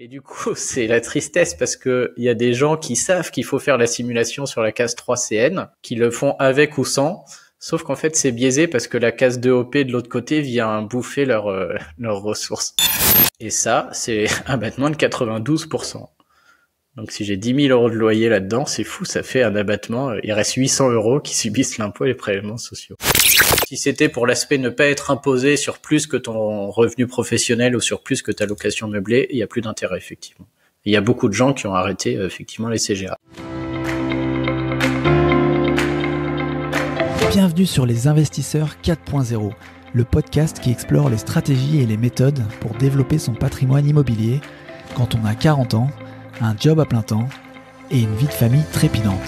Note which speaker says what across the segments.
Speaker 1: Et du coup, c'est la tristesse parce que il y a des gens qui savent qu'il faut faire la simulation sur la case 3CN, qui le font avec ou sans. Sauf qu'en fait, c'est biaisé parce que la case 2OP de l'autre côté vient bouffer leurs ressources. Et ça, c'est un abattement de 92%. Donc si j'ai 10 000 euros de loyer là-dedans, c'est fou, ça fait un abattement. Il reste 800 euros qui subissent l'impôt et les prélèvements sociaux. Si c'était pour l'aspect ne pas être imposé sur plus que ton revenu professionnel ou sur plus que ta location meublée, il n'y a plus d'intérêt, effectivement. Il y a beaucoup de gens qui ont arrêté, effectivement, les CGA.
Speaker 2: Bienvenue sur Les Investisseurs 4.0, le podcast qui explore les stratégies et les méthodes pour développer son patrimoine immobilier quand on a 40 ans, un job à plein temps et une vie de famille trépidante.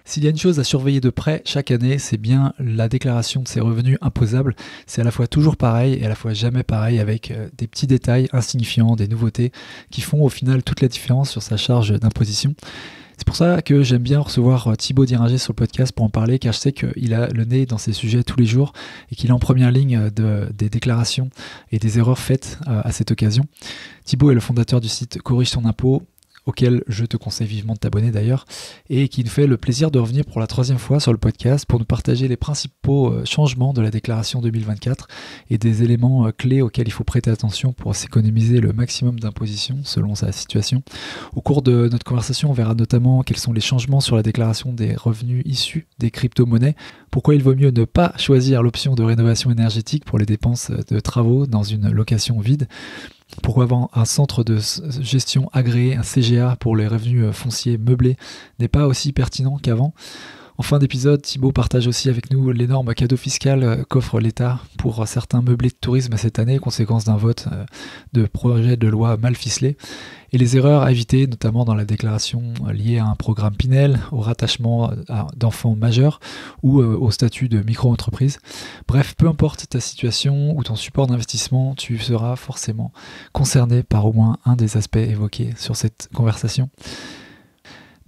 Speaker 2: S'il y a une chose à surveiller de près chaque année, c'est bien la déclaration de ses revenus imposables. C'est à la fois toujours pareil et à la fois jamais pareil, avec des petits détails insignifiants, des nouveautés qui font au final toute la différence sur sa charge d'imposition. C'est pour ça que j'aime bien recevoir Thibaut Diringer sur le podcast pour en parler, car je sais qu'il a le nez dans ces sujets tous les jours et qu'il est en première ligne des déclarations et des erreurs faites à cette occasion. Thibaut est le fondateur du site Corrige ton impôt, auquel je te conseille vivement de t'abonner d'ailleurs, et qui nous fait le plaisir de revenir pour la 3e fois sur le podcast pour nous partager les principaux changements de la déclaration 2024 et des éléments clés auxquels il faut prêter attention pour s'économiser le maximum d'imposition selon sa situation. Au cours de notre conversation, on verra notamment quels sont les changements sur la déclaration des revenus issus des crypto-monnaies, pourquoi il vaut mieux ne pas choisir l'option de rénovation énergétique pour les dépenses de travaux dans une location vide, pourquoi avoir un centre de gestion agréé, un CGA pour les revenus fonciers meublés n'est pas aussi pertinent qu'avant. En fin d'épisode, Thibaut partage aussi avec nous l'énorme cadeau fiscal qu'offre l'État pour certains meublés de tourisme cette année, conséquence d'un vote de projet de loi mal ficelé, et les erreurs à éviter, notamment dans la déclaration liée à un programme Pinel, au rattachement d'enfants majeurs ou au statut de micro-entreprise. Bref, peu importe ta situation ou ton support d'investissement, tu seras forcément concerné par au moins un des aspects évoqués sur cette conversation.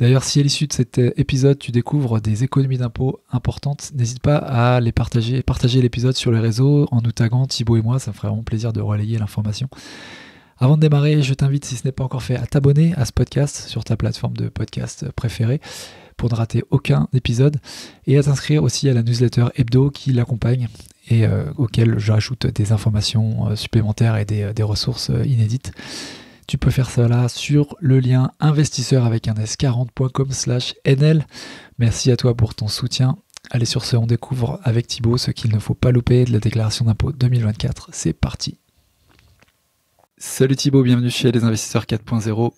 Speaker 2: D'ailleurs, si à l'issue de cet épisode, tu découvres des économies d'impôts importantes, n'hésite pas à les partager l'épisode sur les réseaux en nous taguant Thibaut et moi, ça me ferait vraiment plaisir de relayer l'information. Avant de démarrer, je t'invite, si ce n'est pas encore fait, à t'abonner à ce podcast sur ta plateforme de podcast préférée pour ne rater aucun épisode et à t'inscrire aussi à la newsletter hebdo qui l'accompagne et auquel j'ajoute des informations supplémentaires et des ressources inédites. Tu peux faire cela sur le lien investisseur avec un s40.com/nl. Merci à toi pour ton soutien. Allez, sur ce, on découvre avec Thibaut ce qu'il ne faut pas louper de la déclaration d'impôt 2024. C'est parti. Salut Thibaut, bienvenue chez Les Investisseurs 4.0.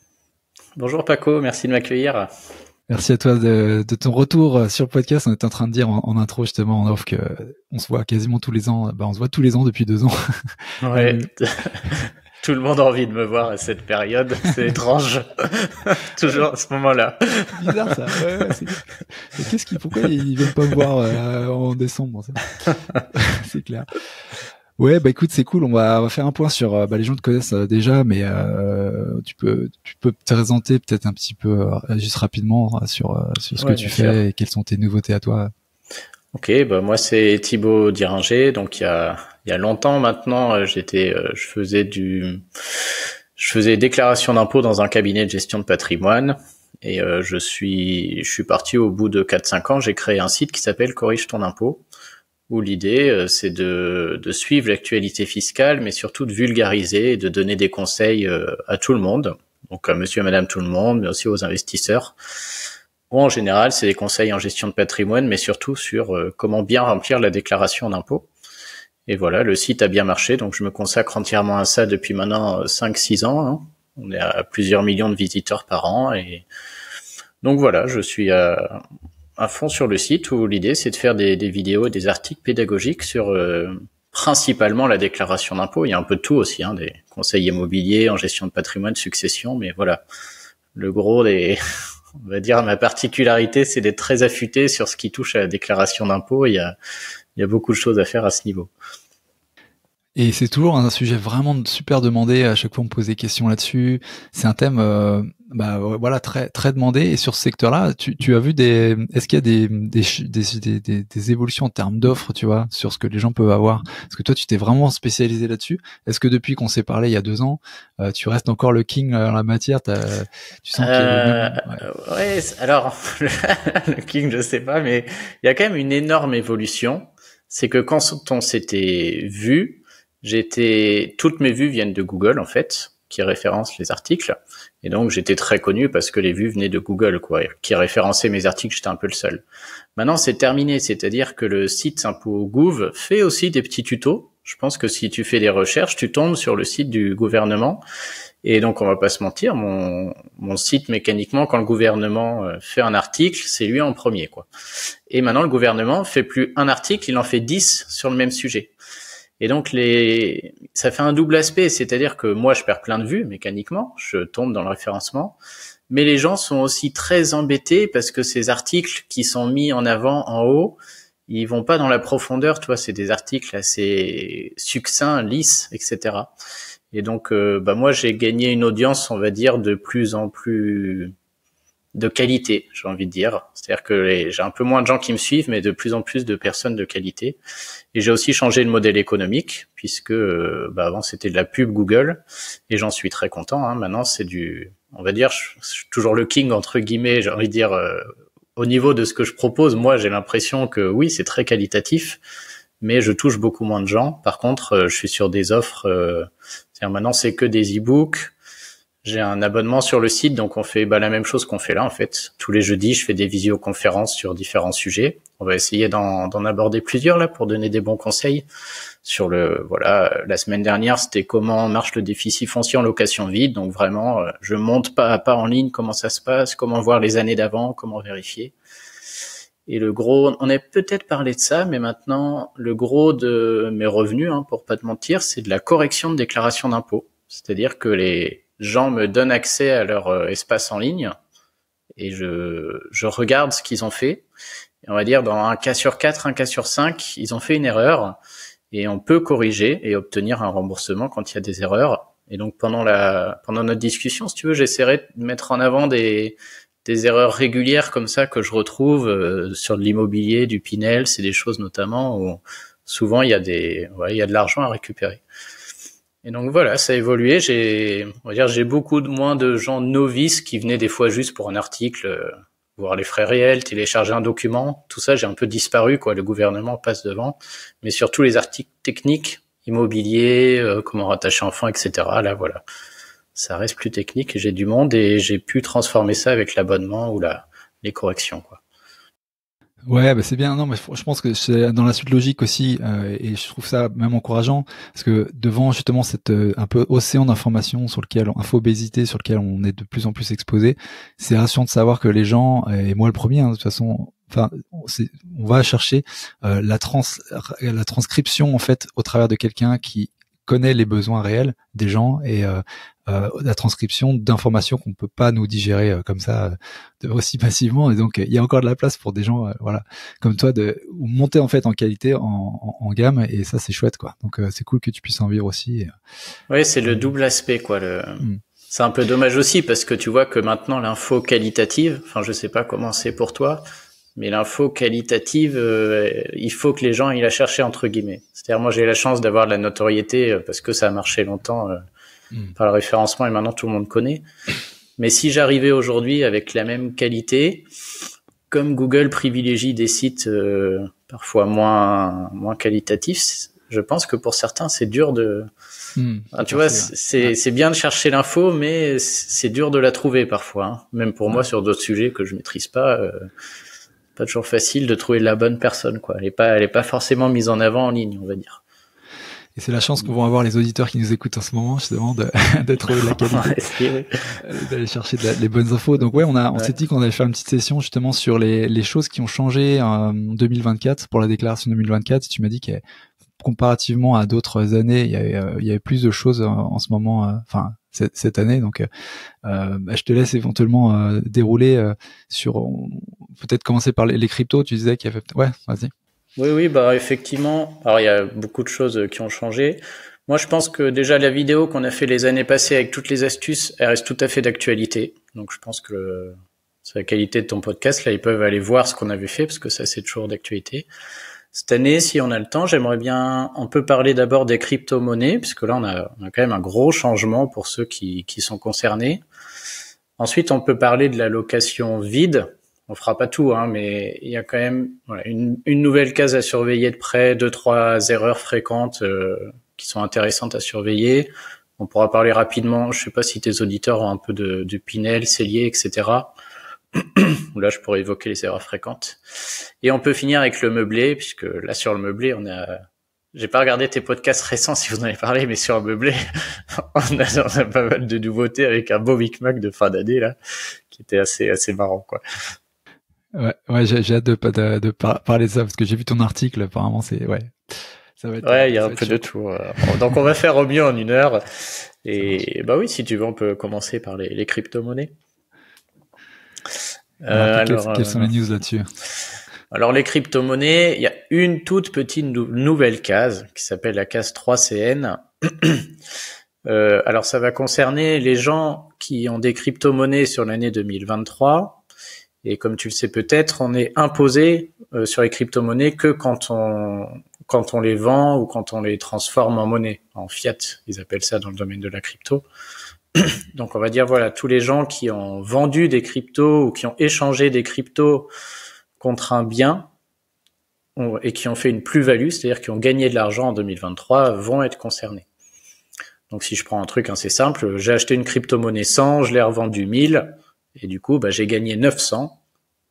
Speaker 1: Bonjour Paco, merci de m'accueillir.
Speaker 2: Merci à toi de ton retour sur le podcast. On était en train de dire en intro justement en off que on se voit quasiment tous les ans. On se voit tous les ans depuis 2 ans.
Speaker 1: Ouais. Tout le monde a envie de me voir à cette période, c'est étrange. Toujours à ce moment-là.
Speaker 2: Bizarre ça. Ouais, pourquoi ils viennent pas me voir en décembre, c'est clair. Ouais, écoute, c'est cool. On va faire un point sur. Les gens te connaissent déjà, mais tu peux te présenter peut-être un petit peu juste rapidement sur ce que tu fais sûr. Et quelles sont tes nouveautés à toi.
Speaker 1: Ok, moi c'est Thibaut Diringer. Donc il y a longtemps maintenant, je faisais déclaration d'impôt dans un cabinet de gestion de patrimoine et je suis parti au bout de 4-5 ans. J'ai créé un site qui s'appelle Corrige ton impôt, où l'idée c'est de suivre l'actualité fiscale, mais surtout de vulgariser et de donner des conseils à tout le monde, donc à monsieur et madame tout le monde, mais aussi aux investisseurs. Ou en général, c'est des conseils en gestion de patrimoine, mais surtout sur comment bien remplir la déclaration d'impôt. Et voilà, le site a bien marché, donc je me consacre entièrement à ça depuis maintenant 5-6 ans. Hein. On est à plusieurs millions de visiteurs par an. Et donc voilà, je suis à fond sur le site où l'idée, c'est de faire des vidéos, des articles pédagogiques sur principalement la déclaration d'impôt. Il y a un peu de tout aussi, hein, des conseils immobiliers en gestion de patrimoine, succession, mais voilà, le gros des... On va dire, ma particularité, c'est d'être très affûté sur ce qui touche à la déclaration d'impôt. Il y a beaucoup de choses à faire à ce niveau.
Speaker 2: Et c'est toujours un sujet vraiment super demandé. À chaque fois, on me pose des questions là-dessus. C'est un thème, voilà, très très demandé. Et sur ce secteur-là, tu as vu est-ce qu'il y a des évolutions en termes d'offres, tu vois, sur ce que les gens peuvent avoir? Parce que toi, tu t'es vraiment spécialisé là-dessus. Est-ce que depuis qu'on s'est parlé il y a 2 ans, tu restes encore le king en la matière? Tu sens qu'il y a même...
Speaker 1: Ouais, alors le king, je sais pas, mais il y a quand même une énorme évolution. C'est que quand on s'était vu, toutes mes vues viennent de Google, en fait, qui référence les articles. Et donc, j'étais très connu parce que les vues venaient de Google, quoi, qui référençait mes articles, j'étais un peu le seul. Maintenant, c'est terminé. C'est-à-dire que le site Impôts.gouv fait aussi des petits tutos. Je pense que si tu fais des recherches, tu tombes sur le site du gouvernement. Et donc, on va pas se mentir, mon site, mécaniquement, quand le gouvernement fait un article, c'est lui en premier, quoi. Et maintenant, le gouvernement fait plus un article, il en fait 10 sur le même sujet. Et donc ça fait un double aspect, c'est-à-dire que moi je perds plein de vues mécaniquement, je tombe dans le référencement, mais les gens sont aussi très embêtés parce que ces articles qui sont mis en avant en haut, ils vont pas dans la profondeur, tu vois, c'est des articles assez succincts, lisses, etc. Et donc moi j'ai gagné une audience, on va dire, de plus en plus de qualité, j'ai envie de dire. C'est-à-dire que j'ai un peu moins de gens qui me suivent, mais de plus en plus de personnes de qualité. Et j'ai aussi changé le modèle économique, puisque avant c'était de la pub Google, et j'en suis très content. Hein. Maintenant c'est on va dire, je suis toujours le king entre guillemets. J'ai envie de dire, au niveau de ce que je propose, moi j'ai l'impression que oui c'est très qualitatif, mais je touche beaucoup moins de gens. Par contre, je suis sur des offres. C'est-à-dire maintenant c'est que des e-books. J'ai un abonnement sur le site, donc on fait la même chose qu'on fait là en fait. Tous les jeudis, je fais des visioconférences sur différents sujets. On va essayer d'en aborder plusieurs là pour donner des bons conseils. La semaine dernière, c'était comment marche le déficit foncier en location vide. Donc vraiment, je monte pas à pas en ligne comment ça se passe, comment voir les années d'avant, comment vérifier. Et le gros, on a peut-être parlé de ça, mais maintenant, le gros de mes revenus, pour pas te mentir, c'est de la correction de déclaration d'impôt. C'est-à-dire que les gens me donnent accès à leur espace en ligne et je regarde ce qu'ils ont fait. Et on va dire dans un cas sur 4, un cas sur 5, ils ont fait une erreur et on peut corriger et obtenir un remboursement quand il y a des erreurs. Et donc pendant notre discussion, si tu veux, j'essaierai de mettre en avant des erreurs régulières comme ça que je retrouve sur de l'immobilier, du Pinel, c'est des choses notamment où souvent il y a de l'argent à récupérer. Et donc voilà, ça a évolué. J'ai beaucoup moins de gens novices qui venaient des fois juste pour un article, voir les frais réels, télécharger un document. Tout ça, j'ai un peu disparu, quoi. Le gouvernement passe devant. Mais surtout les articles techniques, immobilier, comment rattacher un fonds, etc. Là, voilà. Ça reste plus technique. J'ai du monde et j'ai pu transformer ça avec l'abonnement ou les corrections, quoi.
Speaker 2: Ouais, c'est bien. Non, mais je pense que c'est dans la suite logique aussi, et je trouve ça même encourageant parce que devant justement cette un peu océan d'informations infobésité sur lequel on est de plus en plus exposé, c'est rassurant de savoir que les gens, et moi le premier, de toute façon, on va chercher la transcription en fait au travers de quelqu'un qui connaît les besoins réels des gens et la transcription d'informations qu'on peut pas nous digérer comme ça aussi passivement. Et donc il y a encore de la place pour des gens comme toi de monter en fait en qualité, en gamme, et ça c'est chouette, quoi. Donc c'est cool que tu puisses en vivre aussi.
Speaker 1: Oui, c'est le double aspect, quoi. C'est un peu dommage aussi parce que tu vois que maintenant l'info qualitative, je sais pas comment c'est pour toi, mais l'info qualitative, il faut que les gens aillent la chercher entre guillemets. C'est-à-dire moi j'ai la chance d'avoir de la notoriété parce que ça a marché longtemps par le référencement et maintenant tout le monde connaît. Mais si j'arrivais aujourd'hui avec la même qualité, comme Google privilégie des sites parfois moins qualitatifs, je pense que pour certains c'est dur de... tu vois, c'est bien de chercher l'info, mais c'est dur de la trouver parfois. Hein. Même pour moi sur d'autres sujets que je maîtrise pas toujours facile de trouver la bonne personne, quoi. Elle est pas forcément mise en avant en ligne, on va dire.
Speaker 2: Et c'est la chance qu'ont avoir les auditeurs qui nous écoutent en ce moment, justement, de trouver la qualité, d'aller chercher les bonnes infos. Donc on s'est dit qu'on allait faire une petite session justement sur les choses qui ont changé en 2024 pour la déclaration 2024. Tu m'as dit que comparativement à d'autres années, il y avait plus de choses en ce moment, cette année. Donc je te laisse éventuellement dérouler sur, peut-être commencer par les cryptos. Tu disais qu'il y avait... Ouais, vas-y.
Speaker 1: Oui, bah effectivement. Alors il y a beaucoup de choses qui ont changé. Moi, je pense que déjà la vidéo qu'on a fait les années passées avec toutes les astuces, elle reste tout à fait d'actualité. Donc je pense que c'est la qualité de ton podcast. Là, ils peuvent aller voir ce qu'on avait fait parce que ça, c'est toujours d'actualité. Cette année, si on a le temps, j'aimerais bien, on peut parler d'abord des crypto-monnaies, puisque là, on a quand même un gros changement pour ceux qui sont concernés. Ensuite, on peut parler de la location vide. On fera pas tout, hein, mais il y a quand même une nouvelle case à surveiller de près, 2-3 erreurs fréquentes qui sont intéressantes à surveiller. On pourra parler rapidement. Je sais pas si tes auditeurs ont un peu de Pinel, Cellier, etc. Là, je pourrais évoquer les erreurs fréquentes. Et on peut finir avec le meublé, puisque là, sur le meublé, j'ai pas regardé tes podcasts récents si vous en avez parlé, mais sur le meublé, on a pas mal de nouveautés avec un beau micmac de fin d'année, là, qui était assez marrant, quoi.
Speaker 2: Ouais, j'ai hâte de parler de ça, parce que j'ai vu ton article, apparemment, ça va être.
Speaker 1: Ouais, il y a un peu de tout. Donc, on va faire au mieux en 1 heure. Et bah oui, si tu veux, on peut commencer par les crypto-monnaies.
Speaker 2: Quelles sont les news là-dessus?
Speaker 1: Alors les crypto-monnaies, il y a une toute petite nouvelle case qui s'appelle la case 3CN. Alors ça va concerner les gens qui ont des crypto-monnaies sur l'année 2023. Et comme tu le sais peut-être, on est imposé sur les crypto-monnaies que quand on les vend ou quand on les transforme en monnaie, en fiat, ils appellent ça dans le domaine de la crypto. Donc on va dire voilà, tous les gens qui ont vendu des cryptos ou qui ont échangé des cryptos contre un bien et qui ont fait une plus-value, c'est-à-dire qui ont gagné de l'argent en 2023, vont être concernés. Donc si je prends un truc assez simple, j'ai acheté une crypto-monnaie 100, je l'ai revendue 1000, et du coup j'ai gagné 900.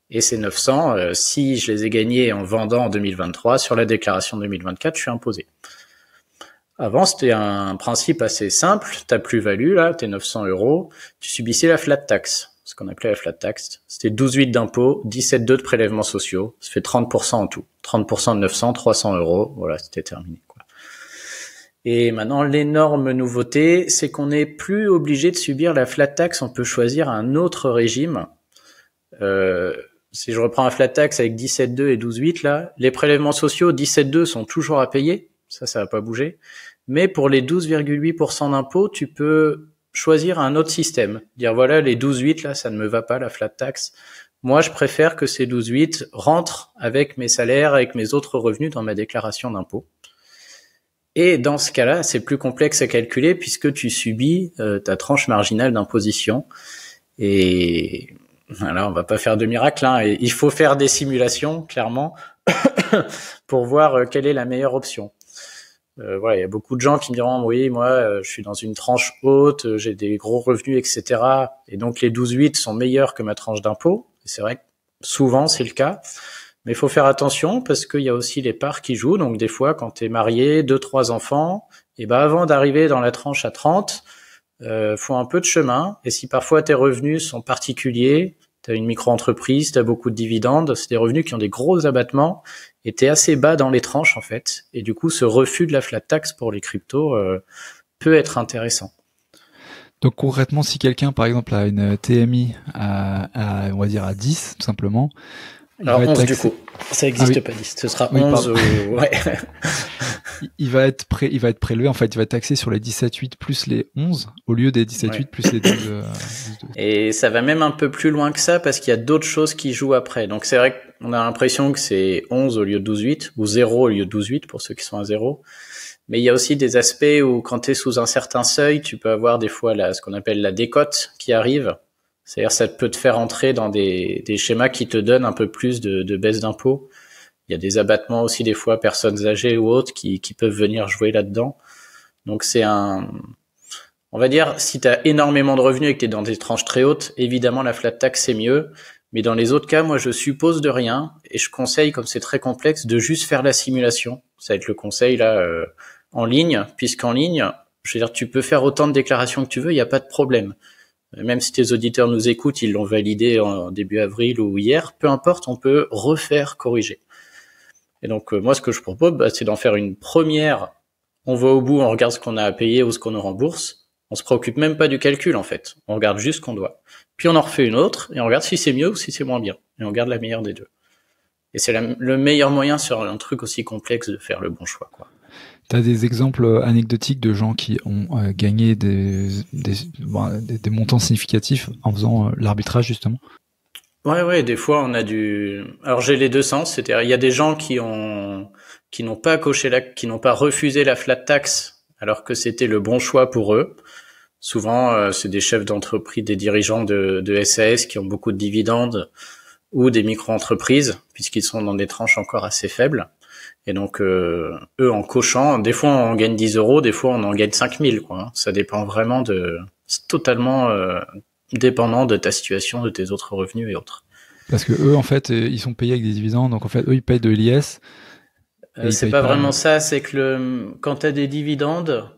Speaker 1: Et ces 900, si je les ai gagnés en vendant en 2023, sur la déclaration 2024, je suis imposé. Avant, c'était un principe assez simple. Ta plus-value, là, tes 900 €, tu subissais la flat tax, ce qu'on appelait la flat tax. C'était 12,8 d'impôts, 17,2 de prélèvements sociaux. Ça fait 30% en tout. 30% de 900, 300 €. Voilà, c'était terminé, quoi. Et maintenant, l'énorme nouveauté, c'est qu'on n'est plus obligé de subir la flat tax. On peut choisir un autre régime. Si je reprends un flat tax avec 17,2 et 12,8, là, les prélèvements sociaux, 17,2 sont toujours à payer. Ça va pas bouger. Mais pour les 12,8% d'impôts, tu peux choisir un autre système. Dire voilà, les 12,8 là, ça ne me va pas, la flat tax. Moi, je préfère que ces 12,8 rentrent avec mes salaires, avec mes autres revenus dans ma déclaration d'impôt. Et dans ce cas-là, c'est plus complexe à calculer puisque tu subis ta tranche marginale d'imposition. Et voilà, on va pas faire de miracle, hein. Et il faut faire des simulations, clairement, pour voir quelle est la meilleure option. Voilà, il y a beaucoup de gens qui me diront oui, moi je suis dans une tranche haute, j'ai des gros revenus, etc. Et donc les 12,8 sont meilleurs que ma tranche d'impôt. C'est vrai que souvent c'est le cas, mais il faut faire attention parce qu'il y a aussi les parts qui jouent. Donc des fois, quand tu es marié, 2-3 enfants, et ben avant d'arriver dans la tranche à 30, faut un peu de chemin. Et si parfois tes revenus sont particuliers, t'as une micro-entreprise, t'as beaucoup de dividendes, c'est des revenus qui ont des gros abattements et t'es assez bas dans les tranches en fait. Et du coup, ce refus de la flat tax pour les cryptos peut être intéressant.
Speaker 2: Donc concrètement, si quelqu'un par exemple a une TMI on va dire à 10 tout simplement.
Speaker 1: Alors 11 du coup, ça n'existe pas 10, ce sera 11 ou... ouais.
Speaker 2: Il va être prélevé, en fait, il va être taxé sur les 17,8 plus les 11 au lieu des 17,8 plus les 12.
Speaker 1: Et ça va même un peu plus loin que ça parce qu'il y a d'autres choses qui jouent après. Donc c'est vrai qu'on a l'impression que c'est 11 au lieu de 12,8 ou 0 au lieu de 12,8 pour ceux qui sont à 0. Mais il y a aussi des aspects où quand tu es sous un certain seuil, tu peux avoir des fois ce qu'on appelle la décote qui arrive. C'est-à-dire ça peut te faire entrer dans des schémas qui te donnent un peu plus de baisse d'impôts. Il y a des abattements aussi des fois, personnes âgées ou autres qui peuvent venir jouer là-dedans. Donc c'est on va dire, si tu as énormément de revenus et que tu es dans des tranches très hautes, évidemment la flat tax c'est mieux. Mais dans les autres cas, moi je suppose de rien et je conseille, comme c'est très complexe, de juste faire la simulation. Ça va être le conseil là en ligne, puisqu'en ligne, je veux dire, tu peux faire autant de déclarations que tu veux, il n'y a pas de problème. Même si tes auditeurs nous écoutent, ils l'ont validé en début avril ou hier, peu importe, on peut refaire, corriger. Et donc moi ce que je propose, c'est d'en faire une première, on va au bout, on regarde ce qu'on a à payer ou ce qu'on nous rembourse, on se préoccupe même pas du calcul en fait, on regarde juste ce qu'on doit. Puis on en refait une autre et on regarde si c'est mieux ou si c'est moins bien, et on garde la meilleure des deux. Et c'est le meilleur moyen sur un truc aussi complexe de faire le bon choix, quoi.
Speaker 2: T'as des exemples anecdotiques de gens qui ont gagné des montants significatifs en faisant l'arbitrage, justement?
Speaker 1: Ouais, des fois on a alors j'ai les deux sens, c'est-à-dire il y a des gens qui n'ont pas qui n'ont pas refusé la flat tax alors que c'était le bon choix pour eux. Souvent c'est des chefs d'entreprise, des dirigeants de SAS qui ont beaucoup de dividendes ou des micro-entreprises puisqu'ils sont dans des tranches encore assez faibles. Et donc eux en cochant, des fois on gagne 10 euros, des fois on en gagne 5000, quoi. Ça dépend vraiment c'est totalement dépendant de ta situation, de tes autres revenus et autres.
Speaker 2: Parce que eux, en fait, ils sont payés avec des dividendes, donc en fait, eux, ils payent de l'IS.
Speaker 1: C'est pas vraiment ça, c'est que quand t'as des dividendes,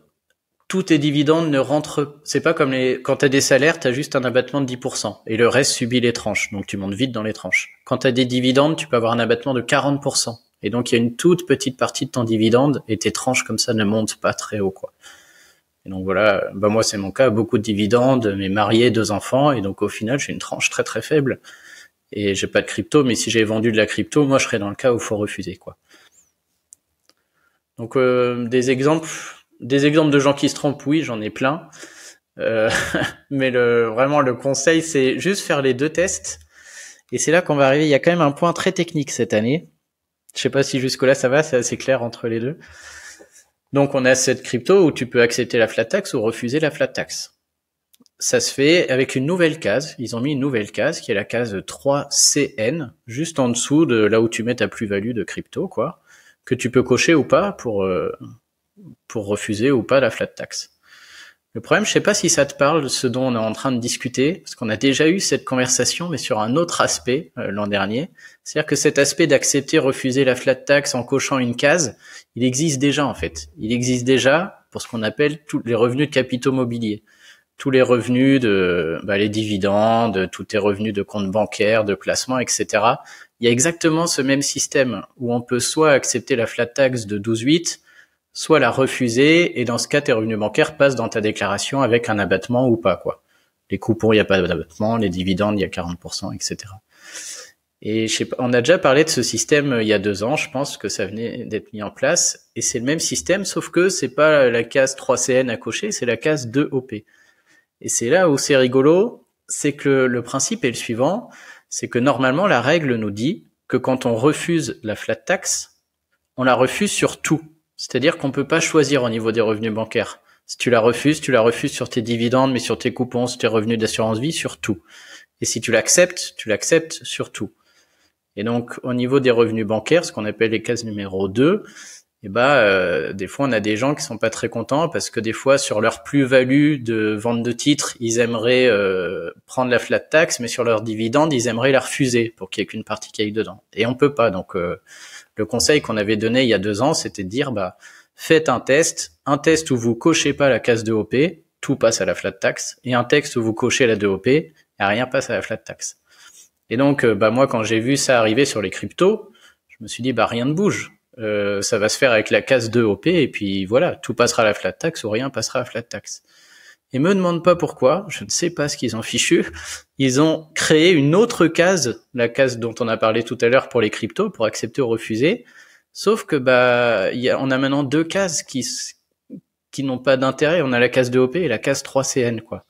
Speaker 1: tous tes dividendes ne rentrent, c'est pas comme quand t'as des salaires, t'as juste un abattement de 10%, et le reste subit les tranches, donc tu montes vite dans les tranches. Quand t'as des dividendes, tu peux avoir un abattement de 40%, et donc il y a une toute petite partie de ton dividende, et tes tranches comme ça ne montent pas très haut, quoi. Et donc voilà, moi c'est mon cas, beaucoup de dividendes, mais marié, 2 enfants, et donc au final j'ai une tranche très très faible, et j'ai pas de crypto, mais si j'ai vendu de la crypto, moi je serais dans le cas où il faut refuser, quoi. Donc des exemples de gens qui se trompent, oui, j'en ai plein. Mais vraiment le conseil, c'est juste faire les deux tests. Et c'est là qu'on va arriver. Il y a quand même un point très technique cette année. Je sais pas si jusque-là ça va, c'est assez clair entre les deux. Donc on a cette crypto où tu peux accepter la flat tax ou refuser la flat tax. Ça se fait avec une nouvelle case. Ils ont mis une nouvelle case qui est la case 3CN, juste en dessous de là où tu mets ta plus-value de crypto, quoi, que tu peux cocher ou pas pour refuser ou pas la flat tax. Le problème, je sais pas si ça te parle, ce dont on est en train de discuter, parce qu'on a déjà eu cette conversation, mais sur un autre aspect l'an dernier. C'est-à-dire que cet aspect d'accepter, refuser la flat tax en cochant une case, il existe déjà en fait. Il existe déjà pour ce qu'on appelle tous les revenus de capitaux mobiliers. Tous les revenus les dividendes, tous tes revenus de compte bancaire, de placement, etc. Il y a exactement ce même système où on peut soit accepter la flat tax de 12,8, soit la refuser, et dans ce cas, tes revenus bancaires passent dans ta déclaration avec un abattement ou pas, quoi. Les coupons, il n'y a pas d'abattement, les dividendes, il y a 40%, etc. Et je sais pas, on a déjà parlé de ce système il y a 2 ans, je pense que ça venait d'être mis en place, et c'est le même système, sauf que c'est pas la case 3CN à cocher, c'est la case 2OP. Et c'est là où c'est rigolo, c'est que le principe est le suivant, c'est que normalement la règle nous dit que quand on refuse la flat tax, on la refuse sur tout. C'est-à-dire qu'on peut pas choisir au niveau des revenus bancaires. Si tu la refuses sur tes dividendes, mais sur tes coupons, sur tes revenus d'assurance vie, sur tout. Et si tu l'acceptes sur tout. Et donc, au niveau des revenus bancaires, ce qu'on appelle les cases numéro 2, des fois, on a des gens qui sont pas très contents parce que des fois, sur leur plus-value de vente de titres, ils aimeraient prendre la flat tax, mais sur leurs dividendes, ils aimeraient la refuser pour qu'il y ait qu'une partie qui aille dedans. Et on peut pas. Donc, le conseil qu'on avait donné il y a 2 ans, c'était de dire, faites un test où vous cochez pas la case 2OP, tout passe à la flat tax, et un test où vous cochez la 2OP, et rien passe à la flat tax. Et donc, moi, quand j'ai vu ça arriver sur les cryptos, je me suis dit, rien ne bouge. Ça va se faire avec la case 2OP, et puis voilà, tout passera à la flat tax ou rien passera à la flat tax. Et me demande pas pourquoi, je ne sais pas ce qu'ils ont fichu. Ils ont créé une autre case, la case dont on a parlé tout à l'heure pour les cryptos, pour accepter ou refuser. Sauf que on a maintenant 2 cases qui n'ont pas d'intérêt. On a la case 2OP et la case 3CN, quoi.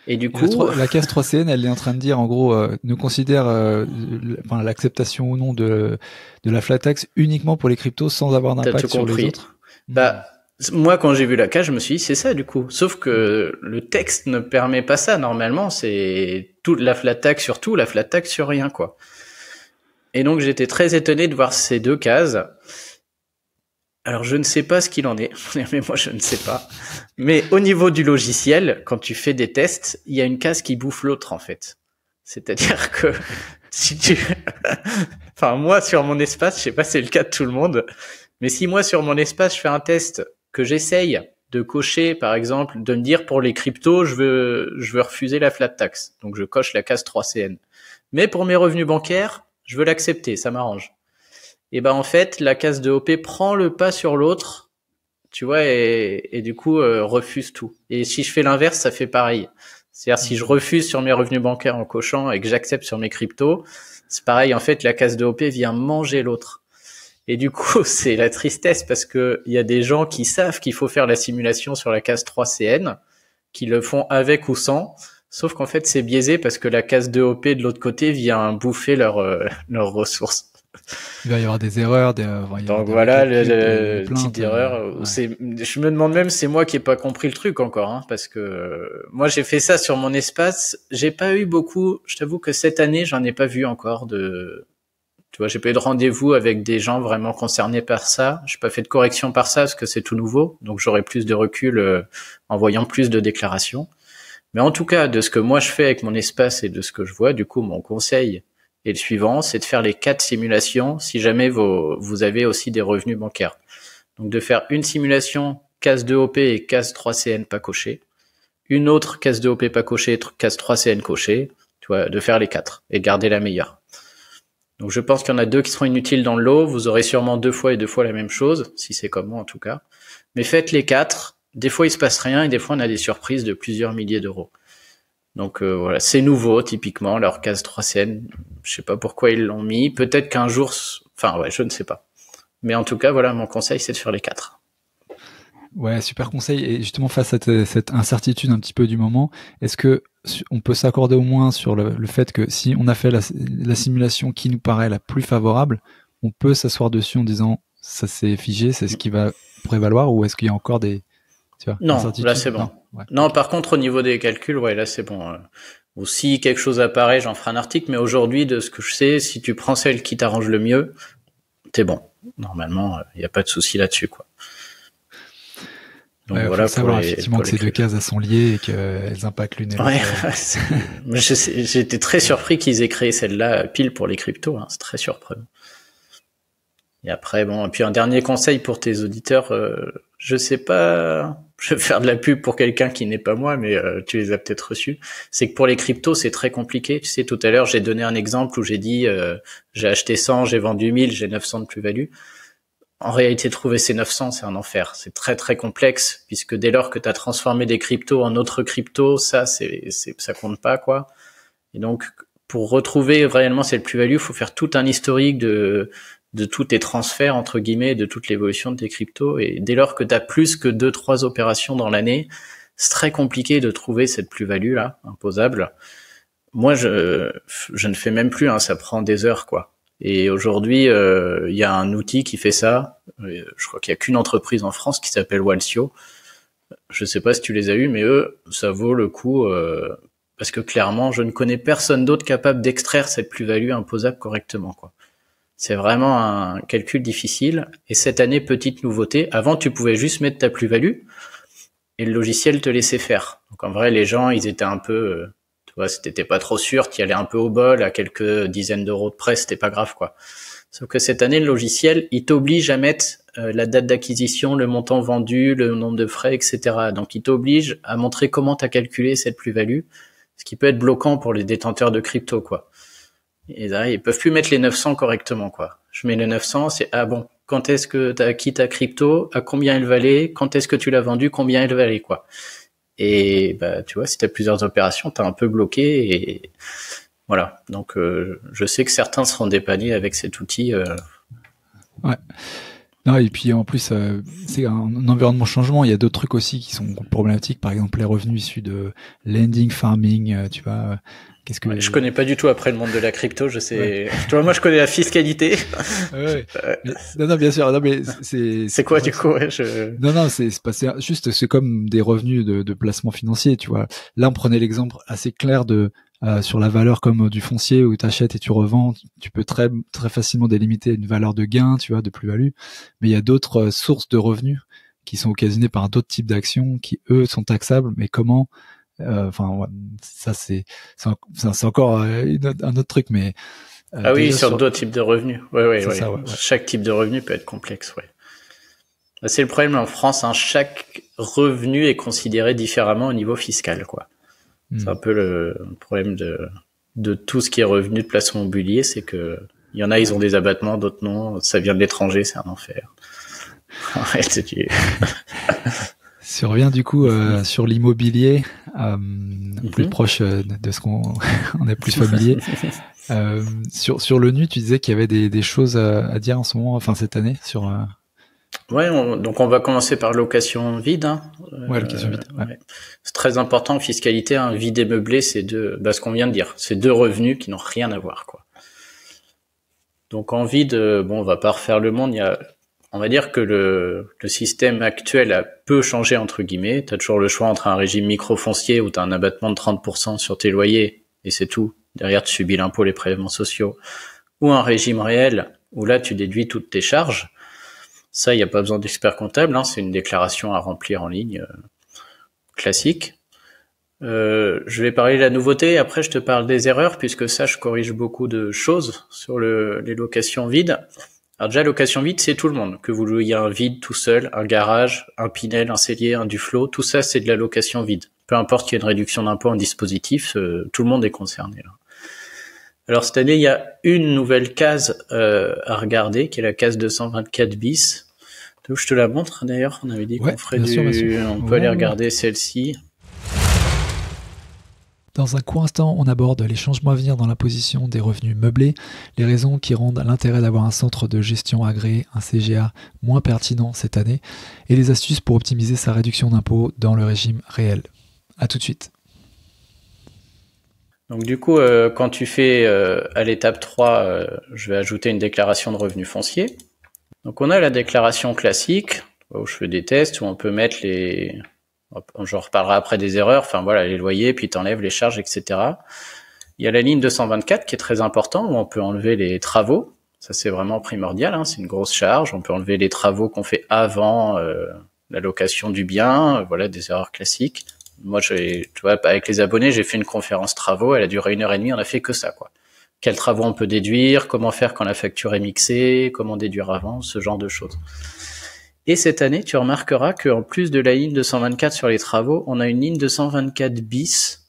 Speaker 1: Et du coup,
Speaker 2: la case 3CN, elle est en train de dire, en gros, ne considère l'acceptation ou non de la flat tax uniquement pour les cryptos sans avoir d'impact sur les autres.
Speaker 1: Moi, quand j'ai vu la case, je me suis dit, c'est ça, du coup. Sauf que le texte ne permet pas ça. Normalement, c'est toute la flat tax sur tout, la flat tax sur rien, quoi. Et donc, j'étais très étonné de voir ces 2 cases. Alors, je ne sais pas ce qu'il en est. Mais moi, je ne sais pas. Mais au niveau du logiciel, quand tu fais des tests, il y a une case qui bouffe l'autre, en fait. C'est-à-dire que si moi, sur mon espace, je sais pas si c'est le cas de tout le monde, mais si moi, sur mon espace, je fais un test que j'essaye de cocher, par exemple, de me dire pour les cryptos, je veux refuser la flat tax. Donc, je coche la case 3CN. Mais pour mes revenus bancaires, je veux l'accepter, ça m'arrange. Et en fait, la case de OP prend le pas sur l'autre, tu vois, et du coup, refuse tout. Et si je fais l'inverse, ça fait pareil. C'est-à-dire, si je refuse sur mes revenus bancaires en cochant et que j'accepte sur mes cryptos, c'est pareil. En fait, la case de OP vient manger l'autre. Et du coup, c'est la tristesse parce que il y a des gens qui savent qu'il faut faire la simulation sur la case 3CN, qui le font avec ou sans. Sauf qu'en fait, c'est biaisé parce que la case 2OP de l'autre côté vient bouffer leurs ressources.
Speaker 2: Il va y avoir des erreurs.
Speaker 1: Donc voilà, le type d'erreur. Ouais. Je me demande même, c'est moi qui ai pas compris le truc encore, hein, parce que moi j'ai fait ça sur mon espace. J'ai pas eu beaucoup. Je t'avoue que cette année, j'en ai pas vu encore de. Tu vois, j'ai pas eu de rendez-vous avec des gens vraiment concernés par ça. J'ai pas fait de correction par ça parce que c'est tout nouveau, donc j'aurai plus de recul en voyant plus de déclarations. Mais en tout cas, de ce que moi je fais avec mon espace et de ce que je vois, du coup, mon conseil est le suivant, c'est de faire les 4 simulations si jamais vous avez aussi des revenus bancaires. Donc de faire une simulation case 2OP et case 3CN pas cochée, une autre case 2OP pas cochée, case 3CN cochée, tu vois, de faire les 4 et garder la meilleure. Donc je pense qu'il y en a 2 qui seront inutiles dans le lot, vous aurez sûrement 2 fois et 2 fois la même chose, si c'est comme moi en tout cas. Mais faites les 4, des fois il se passe rien et des fois on a des surprises de plusieurs milliers d'euros. Donc voilà, c'est nouveau typiquement leur case 3CN. Je sais pas pourquoi ils l'ont mis. Peut-être qu'un jour, enfin ouais, je ne sais pas. Mais en tout cas, voilà, mon conseil, c'est de faire les 4.
Speaker 2: Ouais, super conseil. Et justement, face à cette incertitude un petit peu du moment, est-ce que on peut s'accorder au moins sur le fait que si on a fait la simulation qui nous paraît la plus favorable, on peut s'asseoir dessus en disant ça s'est figé, c'est ce qui va prévaloir, ou est-ce qu'il y a encore des
Speaker 1: non, là c'est bon. Non, ouais. Non, par contre au niveau des calculs, ouais, là c'est bon. Ou si quelque chose apparaît, j'en ferai un article. Mais aujourd'hui, de ce que je sais, si tu prends celle qui t'arrange le mieux, t'es bon. Normalement, il n'y a pas de souci là-dessus, quoi.
Speaker 2: Donc voilà, faut savoir effectivement que ces 2 cases sont liées et qu'elles impactent l'une et l'autre.
Speaker 1: Ouais, j'ai été très surpris qu'ils aient créé celle-là pile pour les cryptos. Hein, c'est très surprenant. Et après, bon, et puis un dernier conseil pour tes auditeurs, je sais pas, je vais faire de la pub pour quelqu'un qui n'est pas moi, mais tu les as peut-être reçus. C'est que pour les cryptos, c'est très compliqué. Tu sais, tout à l'heure, j'ai donné un exemple où j'ai dit, j'ai acheté 100, j'ai vendu 1000, j'ai 900 de plus-value. En réalité, trouver ces 900, c'est un enfer. C'est très, très complexe, puisque dès lors que tu as transformé des cryptos en autres cryptos, ça compte pas, quoi. Et donc, pour retrouver réellement cette plus-value, il faut faire tout un historique de tous tes transferts, entre guillemets, de toute l'évolution de tes cryptos. Et dès lors que tu as plus que 2-3 opérations dans l'année, c'est très compliqué de trouver cette plus-value là, imposable. Moi, je ne fais même plus, hein, ça prend des heures, quoi. Et aujourd'hui, il y a un outil qui fait ça. Je crois qu'il y a qu'une entreprise en France qui s'appelle Walsio. Je sais pas si tu les as eu, mais eux, ça vaut le coup, parce que clairement, je ne connais personne d'autre capable d'extraire cette plus-value imposable correctement, quoi. C'est vraiment un calcul difficile. Et cette année, petite nouveauté, avant tu pouvais juste mettre ta plus-value et le logiciel te laissait faire. Donc en vrai, les gens, ils étaient un peu, tu vois, si t'étais pas trop sûr, t'y allais un peu au bol, à quelques dizaines d'euros de près, c'était pas grave, quoi. Sauf que cette année, le logiciel, il t'oblige à mettre la date d'acquisition, le montant vendu, le nombre de frais, etc. Donc il t'oblige à montrer comment t'as calculé cette plus-value, ce qui peut être bloquant pour les détenteurs de crypto, quoi. Et là, ils peuvent plus mettre les 900 correctement, quoi. Je mets les 900, c'est, ah bon, quand est-ce que t'as acquis ta crypto, à combien elle valait, quand est-ce que tu l'as vendue, combien elle valait, quoi. Et, bah, tu vois, si t'as plusieurs opérations, t'as un peu bloqué et voilà. Donc, je sais que certains seront dépannés avec cet outil,
Speaker 2: Ouais. Non, et puis en plus, c'est un environnement changement. Il y a d'autres trucs aussi qui sont problématiques. Par exemple, les revenus issus de lending, farming, tu vois. Qu'est-ce que...
Speaker 1: Ouais, je connais pas du tout après le monde de la crypto. Je sais. Ouais. Tu vois, moi, je connais la fiscalité.
Speaker 2: Ouais. Non, bien sûr. Non, mais
Speaker 1: c'est quoi du coup, ouais,
Speaker 2: Non, c'est comme des revenus de placement financier. Tu vois. Là, on prenait l'exemple assez clair de sur la valeur comme du foncier où tu achètes et tu revends, tu peux très très facilement délimiter une valeur de gain, tu vois, de plus-value. Mais il y a d'autres sources de revenus qui sont occasionnées par d'autres types d'actions qui eux sont taxables. Mais comment ouais, ça c'est encore un autre truc, mais
Speaker 1: ah oui, sur d'autres types de revenus. Ouais.
Speaker 2: Ça, ouais.
Speaker 1: Chaque type de revenu peut être complexe, ouais. C'est le problème en France, hein, chaque revenu est considéré différemment au niveau fiscal, quoi. C'est un peu le problème de tout ce qui est revenu de placement immobilier, c'est que il y en a, ils ont des abattements, d'autres non. Ça vient de l'étranger, c'est un enfer.
Speaker 2: Si on revient du coup sur l'immobilier, plus proche de ce qu'on on est plus familier. Sur le nu, tu disais qu'il y avait des choses à dire en ce moment, enfin cette année, sur.
Speaker 1: Ouais, donc on va commencer par location vide. Hein.
Speaker 2: Ouais, location vide. Ouais.
Speaker 1: C'est très important en fiscalité. Hein. Vide et meublé, c'est ce qu'on vient de dire. C'est deux revenus qui n'ont rien à voir, quoi. Donc en vide, on va pas refaire le monde. On va dire que le système actuel a peu changé entre guillemets. T'as toujours le choix entre un régime microfoncier où t'as un abattement de 30% sur tes loyers et c'est tout. Derrière, tu subis l'impôt, les prélèvements sociaux, ou un régime réel où là tu déduis toutes tes charges. Ça, il n'y a pas besoin d'expert comptable, hein, c'est une déclaration à remplir en ligne classique. Je vais parler de la nouveauté, après je te parle des erreurs, puisque ça, je corrige beaucoup de choses sur les locations vides. Alors déjà, location vide, c'est tout le monde. Que vous louiez un vide tout seul, un garage, un Pinel, un cellier, un Duflo, tout ça, c'est de la location vide. Peu importe qu'il y ait une réduction d'impôt en dispositif, tout le monde est concerné là. Alors cette année, il y a une nouvelle case à regarder, qui est la case 224 bis. Donc, je te la montre d'ailleurs, on avait dit qu'on ferait on peut aller regarder celle-ci.
Speaker 2: Dans un court instant, on aborde les changements à venir dans l'imposition des revenus meublés, les raisons qui rendent l'intérêt d'avoir un centre de gestion agréé, un CGA, moins pertinent cette année, et les astuces pour optimiser sa réduction d'impôt dans le régime réel. À tout de suite.
Speaker 1: Donc du coup, quand tu fais à l'étape 3, je vais ajouter une déclaration de revenus fonciers. Donc on a la déclaration classique, où je fais des tests, où on peut mettre j'en reparlerai après des erreurs, enfin voilà, les loyers, puis t'enlèves les charges, etc. Il y a la ligne 224 qui est très important, où on peut enlever les travaux. Ça, c'est vraiment primordial, hein, c'est une grosse charge. On peut enlever les travaux qu'on fait avant la location du bien, voilà, des erreurs classiques. Moi, tu vois, avec les abonnés, j'ai fait une conférence travaux, elle a duré 1h30, on a fait que ça, quoi. Quels travaux on peut déduire, comment faire quand la facture est mixée, comment déduire avant, ce genre de choses. Et cette année, tu remarqueras qu'en plus de la ligne 224 sur les travaux, on a une ligne 224 bis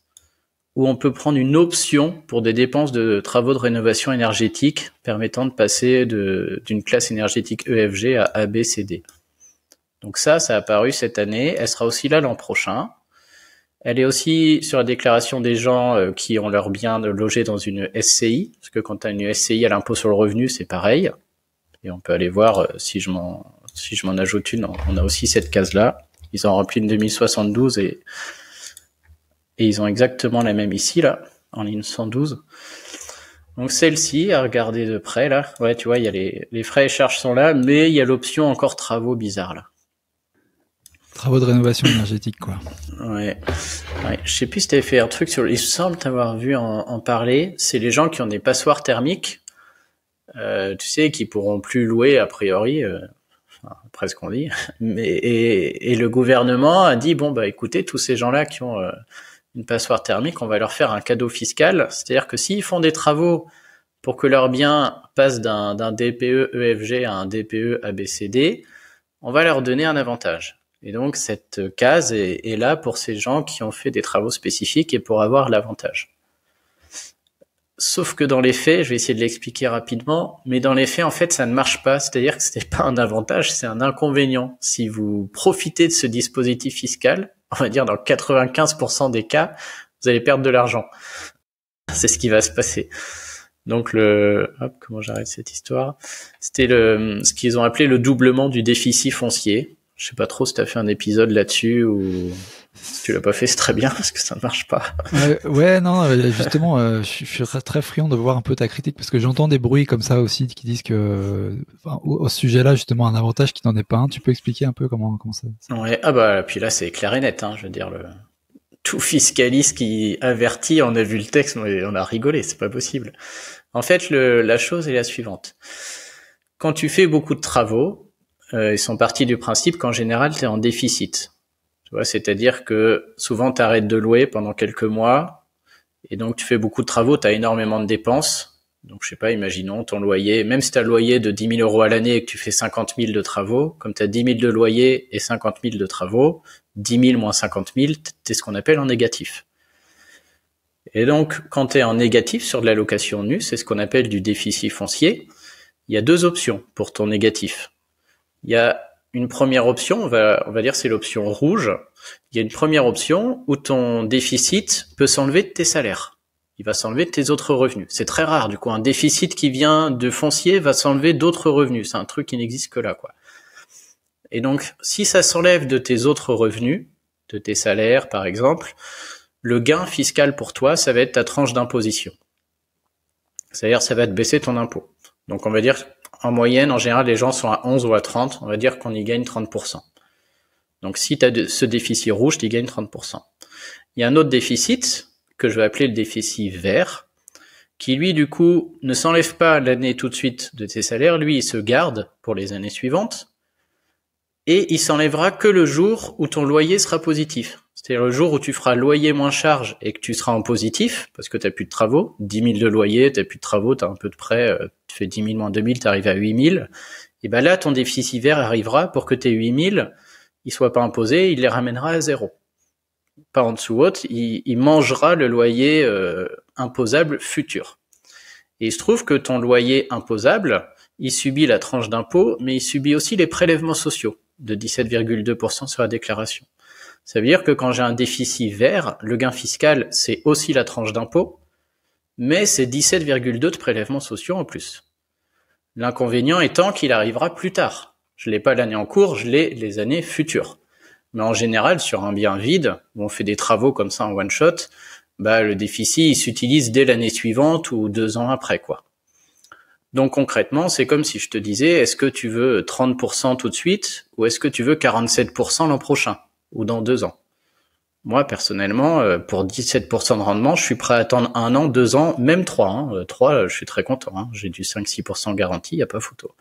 Speaker 1: où on peut prendre une option pour des dépenses de travaux de rénovation énergétique permettant de passer d'une classe énergétique EFG à ABCD. Donc ça a apparu cette année, elle sera aussi là l'an prochain. Elle est aussi sur la déclaration des gens qui ont leur bien logé dans une SCI, parce que quand tu as une SCI à l'impôt sur le revenu, c'est pareil. Et on peut aller voir si je m'en ajoute une, on a aussi cette case-là. Ils ont rempli une 2072 et ils ont exactement la même ici, là, en ligne 112. Donc celle-ci, à regarder de près, là, ouais, tu vois, il y a les frais et charges sont là, mais il y a l'option encore travaux bizarres, là.
Speaker 2: Travaux de rénovation énergétique, quoi.
Speaker 1: Ouais. Je sais plus si t'avais fait un truc il semble t'avoir vu en parler. C'est les gens qui ont des passoires thermiques, tu sais, qui pourront plus louer a priori, après ce qu'on dit. Et le gouvernement a dit écoutez, tous ces gens-là qui ont une passoire thermique, on va leur faire un cadeau fiscal. C'est-à-dire que s'ils font des travaux pour que leur bien passe d'un DPE EFG à un DPE ABCD, on va leur donner un avantage. Et donc, cette case est là pour ces gens qui ont fait des travaux spécifiques et pour avoir l'avantage. Sauf que dans les faits, je vais essayer de l'expliquer rapidement, mais dans les faits, en fait, ça ne marche pas. C'est-à-dire que ce n'est pas un avantage, c'est un inconvénient. Si vous profitez de ce dispositif fiscal, on va dire dans 95% des cas, vous allez perdre de l'argent. C'est ce qui va se passer. Donc comment j'arrête cette histoire? C'était ce qu'ils ont appelé le doublement du déficit foncier. Je sais pas trop si t'as fait un épisode là-dessus ou si tu l'as pas fait, c'est très bien parce que ça ne marche pas.
Speaker 2: Non, justement, je suis très friand de voir un peu ta critique parce que j'entends des bruits comme ça aussi qui disent que au sujet-là, justement, un avantage qui n'en est pas un. Tu peux expliquer un peu comment ça?
Speaker 1: Ouais, puis là c'est clair et net, hein. Je veux dire, tout fiscaliste qui avertit, on a vu le texte, on a rigolé, c'est pas possible. En fait, la chose est la suivante. Quand tu fais beaucoup de travaux, ils sont partis du principe qu'en général, tu es en déficit. Tu vois, c'est-à-dire que souvent, tu arrêtes de louer pendant quelques mois et donc tu fais beaucoup de travaux, tu as énormément de dépenses. Donc, je sais pas, imaginons ton loyer, même si tu as le loyer de 10 000 € à l'année et que tu fais 50 000 de travaux, comme tu as 10 000 de loyer et 50 000 de travaux, 10 000 moins 50 000, tu es ce qu'on appelle en négatif. Et donc, quand tu es en négatif sur de la location nue, c'est ce qu'on appelle du déficit foncier, il y a deux options pour ton négatif. Il y a une première option, on va dire c'est l'option rouge. Il y a une première option où ton déficit peut s'enlever de tes salaires. Il va s'enlever de tes autres revenus. C'est très rare, du coup. Un déficit qui vient de foncier va s'enlever d'autres revenus. C'est un truc qui n'existe que là, quoi. Et donc, si ça s'enlève de tes autres revenus, de tes salaires, par exemple, le gain fiscal pour toi, ça va être ta tranche d'imposition. C'est-à-dire, ça va te baisser ton impôt. Donc, on va dire, en moyenne, en général, les gens sont à 11 ou à 30. On va dire qu'on y gagne 30%. Donc, si tu as ce déficit rouge, tu y gagnes 30%. Il y a un autre déficit que je vais appeler le déficit vert, qui lui, du coup, ne s'enlève pas l'année tout de suite de tes salaires. Lui, il se garde pour les années suivantes. Et il s'enlèvera que le jour où ton loyer sera positif. C'est-à-dire le jour où tu feras loyer moins charge et que tu seras en positif, parce que tu n'as plus de travaux, 10 000 de loyer, tu n'as plus de travaux, tu as un peu de prêt, tu fais 10 000 moins 2 000, tu arrives à 8 000. Et ben là, ton déficit vert arrivera pour que tes 8 000, ils soient pas imposés, il les ramènera à zéro. Pas en dessous haute, il mangera le loyer imposable futur. Et il se trouve que ton loyer imposable, il subit la tranche d'impôt, mais il subit aussi les prélèvements sociaux de 17,2% sur la déclaration. Ça veut dire que quand j'ai un déficit vert, le gain fiscal, c'est aussi la tranche d'impôt, mais c'est 17,2 de prélèvements sociaux en plus. L'inconvénient étant qu'il arrivera plus tard. Je l'ai pas l'année en cours, je l'ai les années futures. Mais en général, sur un bien vide, où on fait des travaux comme ça en one shot, le déficit, il s'utilise dès l'année suivante ou 2 ans après, quoi. Donc concrètement, c'est comme si je te disais, est-ce que tu veux 30% tout de suite ou est-ce que tu veux 47% l'an prochain ou dans 2 ans? Moi, personnellement, pour 17% de rendement, je suis prêt à attendre 1 an, 2 ans, même 3. 3, je suis très content. J'ai du 5-6% garantie, il n'y a pas photo.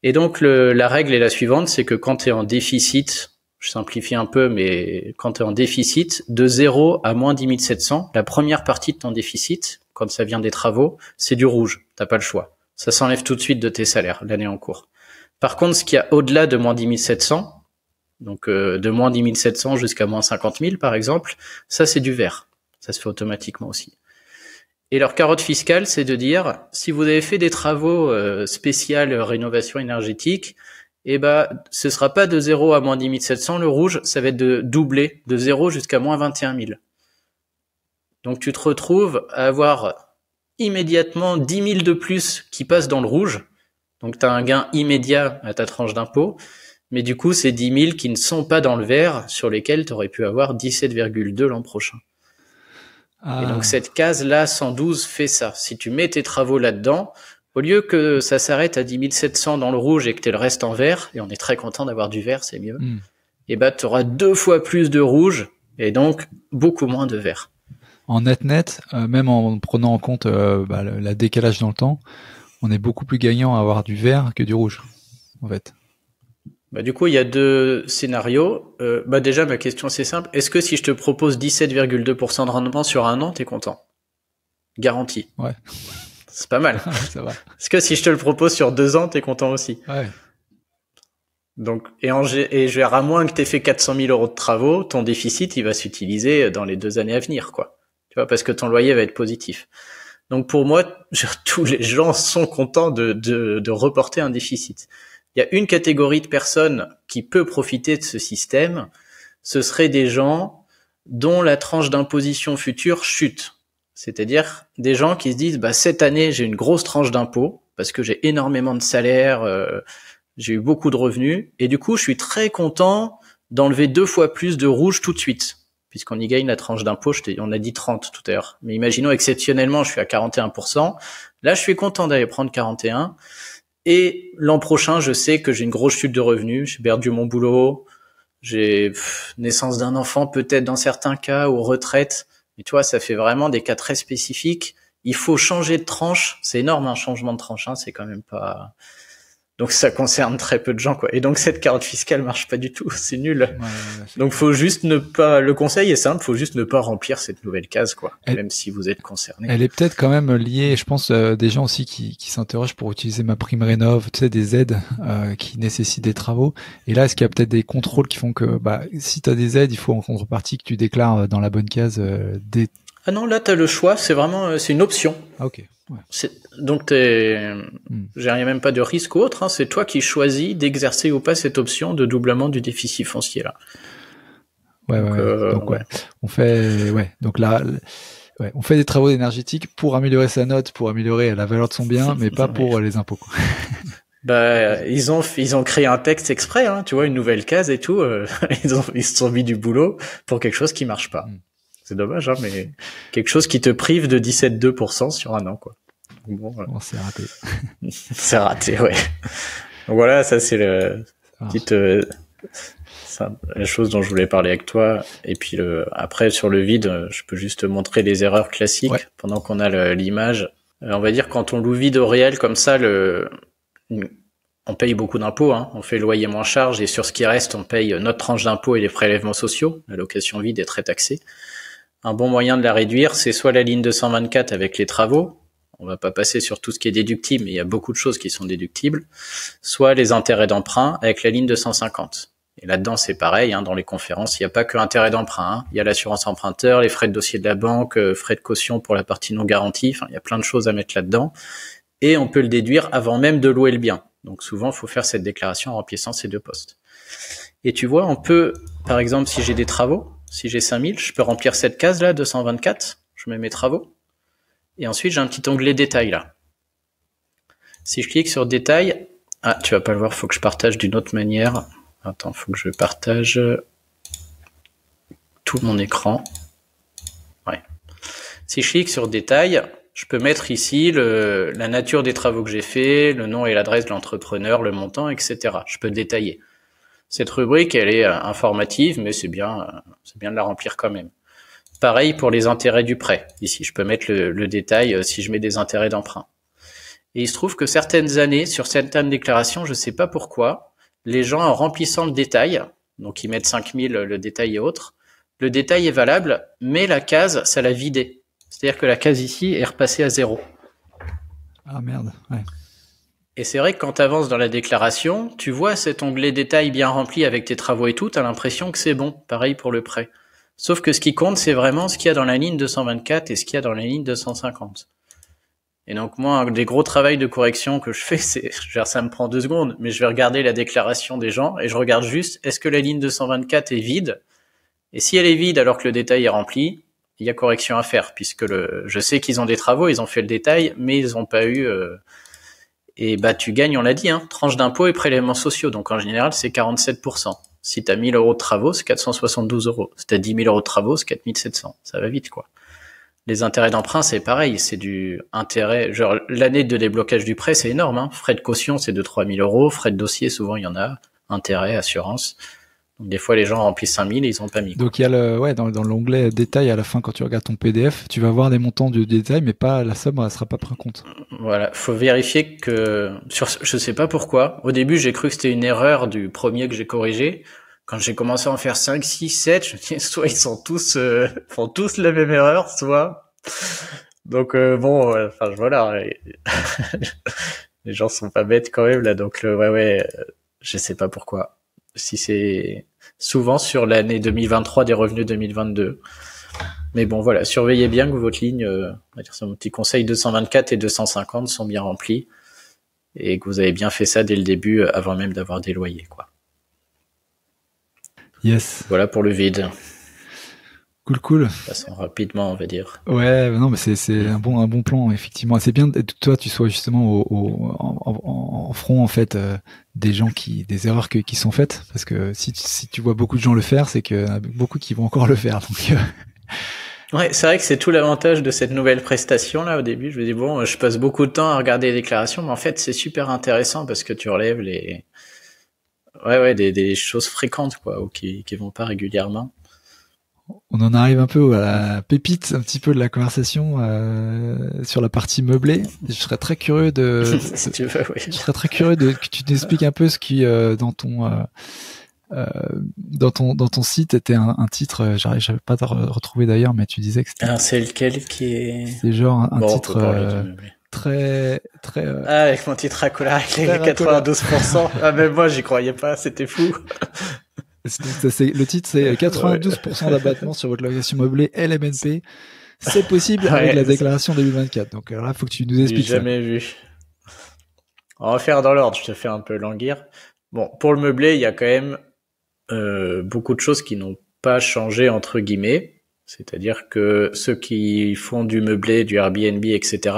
Speaker 1: Et donc la règle est la suivante, c'est que quand tu es en déficit, je simplifie un peu, mais quand tu es en déficit, de 0 à moins 10 700, la première partie de ton déficit, quand ça vient des travaux, c'est du rouge. T'as pas le choix. Ça s'enlève tout de suite de tes salaires, l'année en cours. Par contre, ce qu'il y a au-delà de moins 10 700, donc de moins 10 700 jusqu'à moins 50 000 par exemple, ça c'est du vert. Ça se fait automatiquement aussi. Et leur carotte fiscale, c'est de dire, si vous avez fait des travaux spéciales rénovation énergétique, ce sera pas de 0 à moins 10 700, le rouge, ça va être de doubler, de 0 jusqu'à moins 21 000. Donc tu te retrouves à avoir immédiatement 10 000 de plus qui passent dans le rouge. Donc tu as un gain immédiat à ta tranche d'impôt. Mais du coup, c'est 10 000 qui ne sont pas dans le vert, sur lesquels tu aurais pu avoir 17,2 l'an prochain. Et donc cette case-là, 112, fait ça. Si tu mets tes travaux là-dedans, au lieu que ça s'arrête à 10 700 dans le rouge et que tu aies le reste en vert, et on est très content d'avoir du vert, c'est mieux, et tu auras 2 fois plus de rouge et donc beaucoup moins de vert.
Speaker 2: En net, même en prenant en compte la décalage dans le temps, on est beaucoup plus gagnant à avoir du vert que du rouge, en fait.
Speaker 1: Du coup, il y a 2 scénarios. Déjà, ma question, c'est simple. Est-ce que si je te propose 17,2% de rendement sur 1 an, t'es content? Garanti.
Speaker 2: Ouais.
Speaker 1: C'est pas mal.
Speaker 2: Ça va.
Speaker 1: Est-ce que si je te le propose sur 2 ans, t'es content aussi?
Speaker 2: Ouais.
Speaker 1: Donc, et je verrai à moins que t'aies fait 400 000 euros de travaux, ton déficit, il va s'utiliser dans les 2 années à venir, quoi. Tu vois, parce que ton loyer va être positif. Donc, pour moi, tous les gens sont contents de reporter un déficit. Il y a une catégorie de personnes qui peut profiter de ce système. Ce seraient des gens dont la tranche d'imposition future chute. C'est-à-dire des gens qui se disent, cette année, j'ai une grosse tranche d'impôt parce que j'ai énormément de salaire, j'ai eu beaucoup de revenus. Et du coup, je suis très content d'enlever 2 fois plus de rouge tout de suite. Puisqu'on y gagne la tranche d'impôt, on a dit 30 tout à l'heure. Mais imaginons exceptionnellement, je suis à 41%. Là, je suis content d'aller prendre 41%. Et l'an prochain, je sais que j'ai une grosse chute de revenus, j'ai perdu mon boulot, j'ai naissance d'un enfant peut-être dans certains cas, ou retraite. Mais tu vois, ça fait vraiment des cas très spécifiques. Il faut changer de tranche. C'est énorme un changement de tranche, c'est quand même pas... Donc ça concerne très peu de gens, quoi. Et donc cette carotte fiscale marche pas du tout, c'est nul. Ouais, donc faut juste ne pas... Le conseil est simple, faut juste ne pas remplir cette nouvelle case, quoi. Même si vous êtes concerné.
Speaker 2: Elle est peut-être quand même liée, je pense, des gens aussi qui s'interrogent pour utiliser ma prime rénov, tu sais, des aides qui nécessitent des travaux. Et là, est-ce qu'il y a peut-être des contrôles qui font que, si t'as des aides, il faut en contrepartie que tu déclares dans la bonne case des...
Speaker 1: Ah non, là t'as le choix, c'est vraiment, c'est une option.
Speaker 2: Ah, ok.
Speaker 1: Donc j'ai rien, même pas de risque ou autre, hein. C'est toi qui choisis d'exercer ou pas cette option de doublement du déficit foncier là.
Speaker 2: Donc on fait donc là on fait des travaux énergétiques pour améliorer sa note, pour améliorer la valeur de son bien, mais pas pour les impôts, quoi.
Speaker 1: Bah, ils ont créé un texte exprès, hein, tu vois, une nouvelle case et tout. Ils se sont mis du boulot pour quelque chose qui marche pas. C'est dommage, hein, mais quelque chose qui te prive de 17,2% sur un an, quoi. Bon,
Speaker 2: c'est raté.
Speaker 1: C'est raté, ouais. Donc voilà, ça c'est le petite la chose dont je voulais parler avec toi. Et puis après sur le vide, je peux juste te montrer les erreurs classiques pendant qu'on a l'image. On va dire quand on loue vide au réel comme ça, on paye beaucoup d'impôts, hein. On fait loyer moins charge et sur ce qui reste, on paye notre tranche d'impôts et les prélèvements sociaux. La location vide est très taxée. Un bon moyen de la réduire, c'est soit la ligne 224 avec les travaux. On va pas passer sur tout ce qui est déductible, mais il y a beaucoup de choses qui sont déductibles. Soit les intérêts d'emprunt avec la ligne 250. Et là-dedans, c'est pareil, hein, dans les conférences, il n'y a pas que intérêt d'emprunt, hein. Il y a l'assurance emprunteur, les frais de dossier de la banque, frais de caution pour la partie non garantie. Enfin, il y a plein de choses à mettre là-dedans. Et on peut le déduire avant même de louer le bien. Donc souvent, il faut faire cette déclaration en remplissant ces deux postes. Et tu vois, on peut, par exemple, si j'ai des travaux, si j'ai 5000, je peux remplir cette case-là, 224, je mets mes travaux. Et ensuite, j'ai un petit onglet détail là. Si je clique sur détail, tu vas pas le voir, faut que je partage d'une autre manière. Attends, faut que je partage tout mon écran. Ouais. Si je clique sur détail, je peux mettre ici la nature des travaux que j'ai fait, le nom et l'adresse de l'entrepreneur, le montant, etc. Je peux détailler. Cette rubrique, elle est informative, mais c'est bien de la remplir quand même. Pareil pour les intérêts du prêt. Ici, je peux mettre le détail si je mets des intérêts d'emprunt. Et il se trouve que certaines années, sur certaines déclarations, je sais pas pourquoi, les gens, en remplissant le détail, donc ils mettent 5000, le détail et autres, le détail est valable, mais la case, ça l'a vidé. C'est-à-dire que la case ici est repassée à 0.
Speaker 2: Ah merde, ouais.
Speaker 1: Et c'est vrai que quand tu avances dans la déclaration, tu vois cet onglet détail bien rempli avec tes travaux et tout, tu as l'impression que c'est bon. Pareil pour le prêt. Sauf que ce qui compte, c'est vraiment ce qu'il y a dans la ligne 224 et ce qu'il y a dans la ligne 250. Et donc moi, un des gros travaux de correction que je fais, ça me prend 2 secondes, mais je vais regarder la déclaration des gens et je regarde juste, est-ce que la ligne 224 est vide? Et si elle est vide alors que le détail est rempli, il y a correction à faire, puisque je sais qu'ils ont des travaux, ils ont fait le détail, mais ils n'ont pas eu... Et bah tu gagnes, on l'a dit, hein, tranche d'impôts et prélèvements sociaux. Donc en général, c'est 47%. Si tu as 1000 euros de travaux, c'est 472 euros. Si tu as 10 000 euros de travaux, c'est 4700. Ça va vite, quoi. Les intérêts d'emprunt, c'est pareil. C'est du intérêt... Genre, l'année de déblocage du prêt, c'est énorme, hein. Frais de caution, c'est 2-3 000 euros. Frais de dossier, souvent, il y en a. Intérêt, assurance. Donc, des fois, les gens remplissent 5000 et ils ont pas mis.
Speaker 2: Donc, il y a dans l'onglet détail, à la fin, quand tu regardes ton PDF, tu vas voir des montants du détail, mais pas la somme, elle sera pas prise en compte.
Speaker 1: Voilà. Faut vérifier que, je sais pas pourquoi. Au début, j'ai cru que c'était une erreur du premier que j'ai corrigé. Quand j'ai commencé à en faire 5, 6, 7, je me dis, soit ils sont tous, font tous la même erreur, soit. Donc, voilà. Les gens sont pas bêtes quand même, là. Donc, je sais pas pourquoi. Si c'est souvent sur l'année 2023 des revenus 2022. Mais bon, voilà, surveillez bien que votre ligne, on va dire c'est mon petit conseil, 224 et 250 sont bien remplis et que vous avez bien fait ça dès le début avant même d'avoir des loyers, quoi.
Speaker 2: Yes.
Speaker 1: Voilà pour le vide.
Speaker 2: Cool.
Speaker 1: Passons rapidement, on va dire.
Speaker 2: Ouais, non, mais c'est un bon plan, effectivement. C'est bien que toi, tu sois justement en front, en fait, des erreurs qui sont faites. Parce que si tu vois beaucoup de gens le faire, c'est qu'il y en a beaucoup qui vont encore le faire. Donc,
Speaker 1: Ouais, c'est vrai que c'est tout l'avantage de cette nouvelle prestation, là, au début. Je me dis, bon, je passe beaucoup de temps à regarder les déclarations, mais en fait, c'est super intéressant parce que tu relèves des choses fréquentes, quoi, ou qui vont pas régulièrement.
Speaker 2: On en arrive un peu à la pépite, un petit peu de la conversation sur la partie meublée. Je serais très curieux
Speaker 1: si tu veux, oui.
Speaker 2: Je serais très curieux que tu t'expliques un peu ce qui dans ton site était un titre. J'avais pas à retrouver d'ailleurs, mais tu disais que c'était.
Speaker 1: Alors c'est lequel qui est.
Speaker 2: C'est genre un titre très.
Speaker 1: avec mon titre à couleur avec les 92%. Ah même moi j'y croyais pas, c'était fou.
Speaker 2: Le titre, c'est 92% d'abattement sur votre location meublée LMNP. C'est possible avec la déclaration 2024. Donc là, faut que tu nous expliques ça.
Speaker 1: J'ai jamais vu. On va faire dans l'ordre, je te fais un peu languir. Bon, pour le meublé, il y a quand même beaucoup de choses qui n'ont pas changé entre guillemets. C'est-à-dire que ceux qui font du meublé, du Airbnb, etc.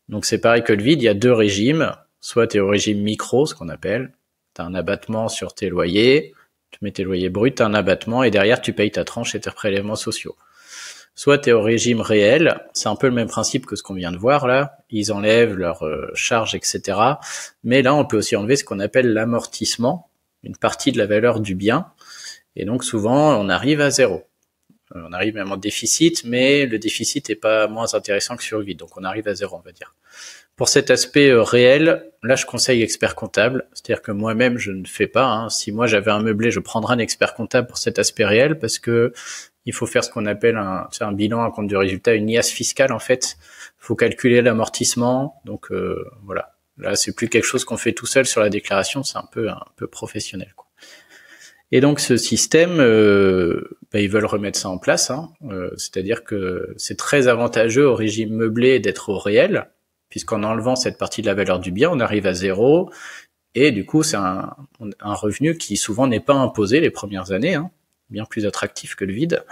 Speaker 1: Donc c'est pareil que le vide, il y a deux régimes. Soit tu es au régime micro, ce qu'on appelle. Tu as un abattement sur tes loyers, tu mets tes loyers bruts, tu as un abattement et derrière tu payes ta tranche et tes prélèvements sociaux. Soit tu es au régime réel, c'est un peu le même principe que ce qu'on vient de voir là. Ils enlèvent leurs charges, etc. Mais là, on peut aussi enlever ce qu'on appelle l'amortissement, une partie de la valeur du bien. Et donc souvent, on arrive à zéro. On arrive même en déficit, mais le déficit est pas moins intéressant que sur le vide. Donc on arrive à zéro, on va dire. Pour cet aspect réel, là je conseille expert comptable, c'est-à-dire que moi-même je ne fais pas. Hein. Si moi j'avais un meublé, je prendrais un expert comptable pour cet aspect réel parce que il faut faire ce qu'on appelle un bilan, un compte du résultat, une IAS fiscale en fait. Il faut calculer l'amortissement, donc voilà. Là c'est plus quelque chose qu'on fait tout seul sur la déclaration, c'est un peu professionnel, quoi. Et donc ce système, ils veulent remettre ça en place, hein. C'est-à-dire que c'est très avantageux au régime meublé d'être au réel, puisqu'en enlevant cette partie de la valeur du bien, on arrive à zéro, et du coup c'est un revenu qui souvent n'est pas imposé les premières années, hein, bien plus attractif que le vide.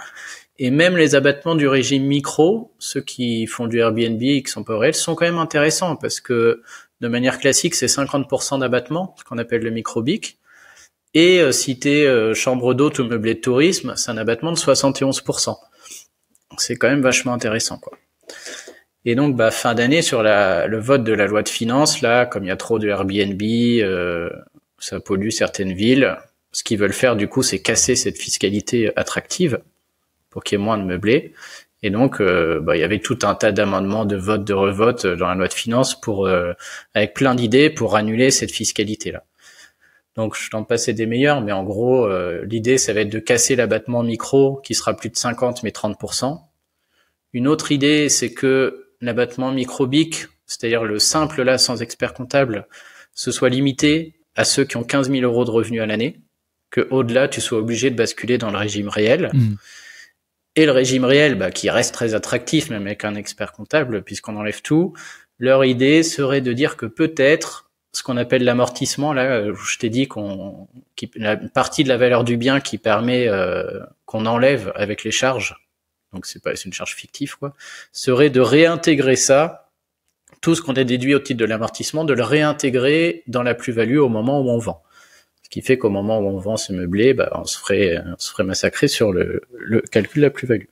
Speaker 1: Et même les abattements du régime micro, ceux qui font du Airbnb et qui sont pas au réel, sont quand même intéressants, parce que de manière classique c'est 50% d'abattement, ce qu'on appelle le micro-BIC. Et si t'es chambre d'hôte ou meublé de tourisme, c'est un abattement de 71%. C'est quand même vachement intéressant, quoi. Et donc, fin d'année, sur le vote de la loi de finances, là, comme il y a trop de Airbnb, ça pollue certaines villes. Ce qu'ils veulent faire, du coup, c'est casser cette fiscalité attractive pour qu'il y ait moins de meublés. Et donc, il y avait tout un tas d'amendements, de votes, de revotes dans la loi de finances avec plein d'idées pour annuler cette fiscalité-là. Donc, je t'en passais des meilleurs, mais en gros, l'idée, ça va être de casser l'abattement micro, qui sera plus de 50, mais 30%. Une autre idée, c'est que l'abattement micro-BIC, c'est-à-dire le simple là, sans expert comptable, ce soit limité à ceux qui ont 15 000 euros de revenus à l'année, que au-delà, tu sois obligé de basculer dans le régime réel. Et le régime réel, qui reste très attractif, même avec un expert comptable, puisqu'on enlève tout, leur idée serait de dire que peut-être, ce qu'on appelle l'amortissement, là, je t'ai dit la partie de la valeur du bien qui permet qu'on enlève avec les charges, donc c'est une charge fictive, quoi, serait de réintégrer ça, tout ce qu'on a déduit au titre de l'amortissement, de le réintégrer dans la plus-value au moment où on vend. Ce qui fait qu'au moment où on vend ce meublé, on se ferait massacrer sur le calcul de la plus-value.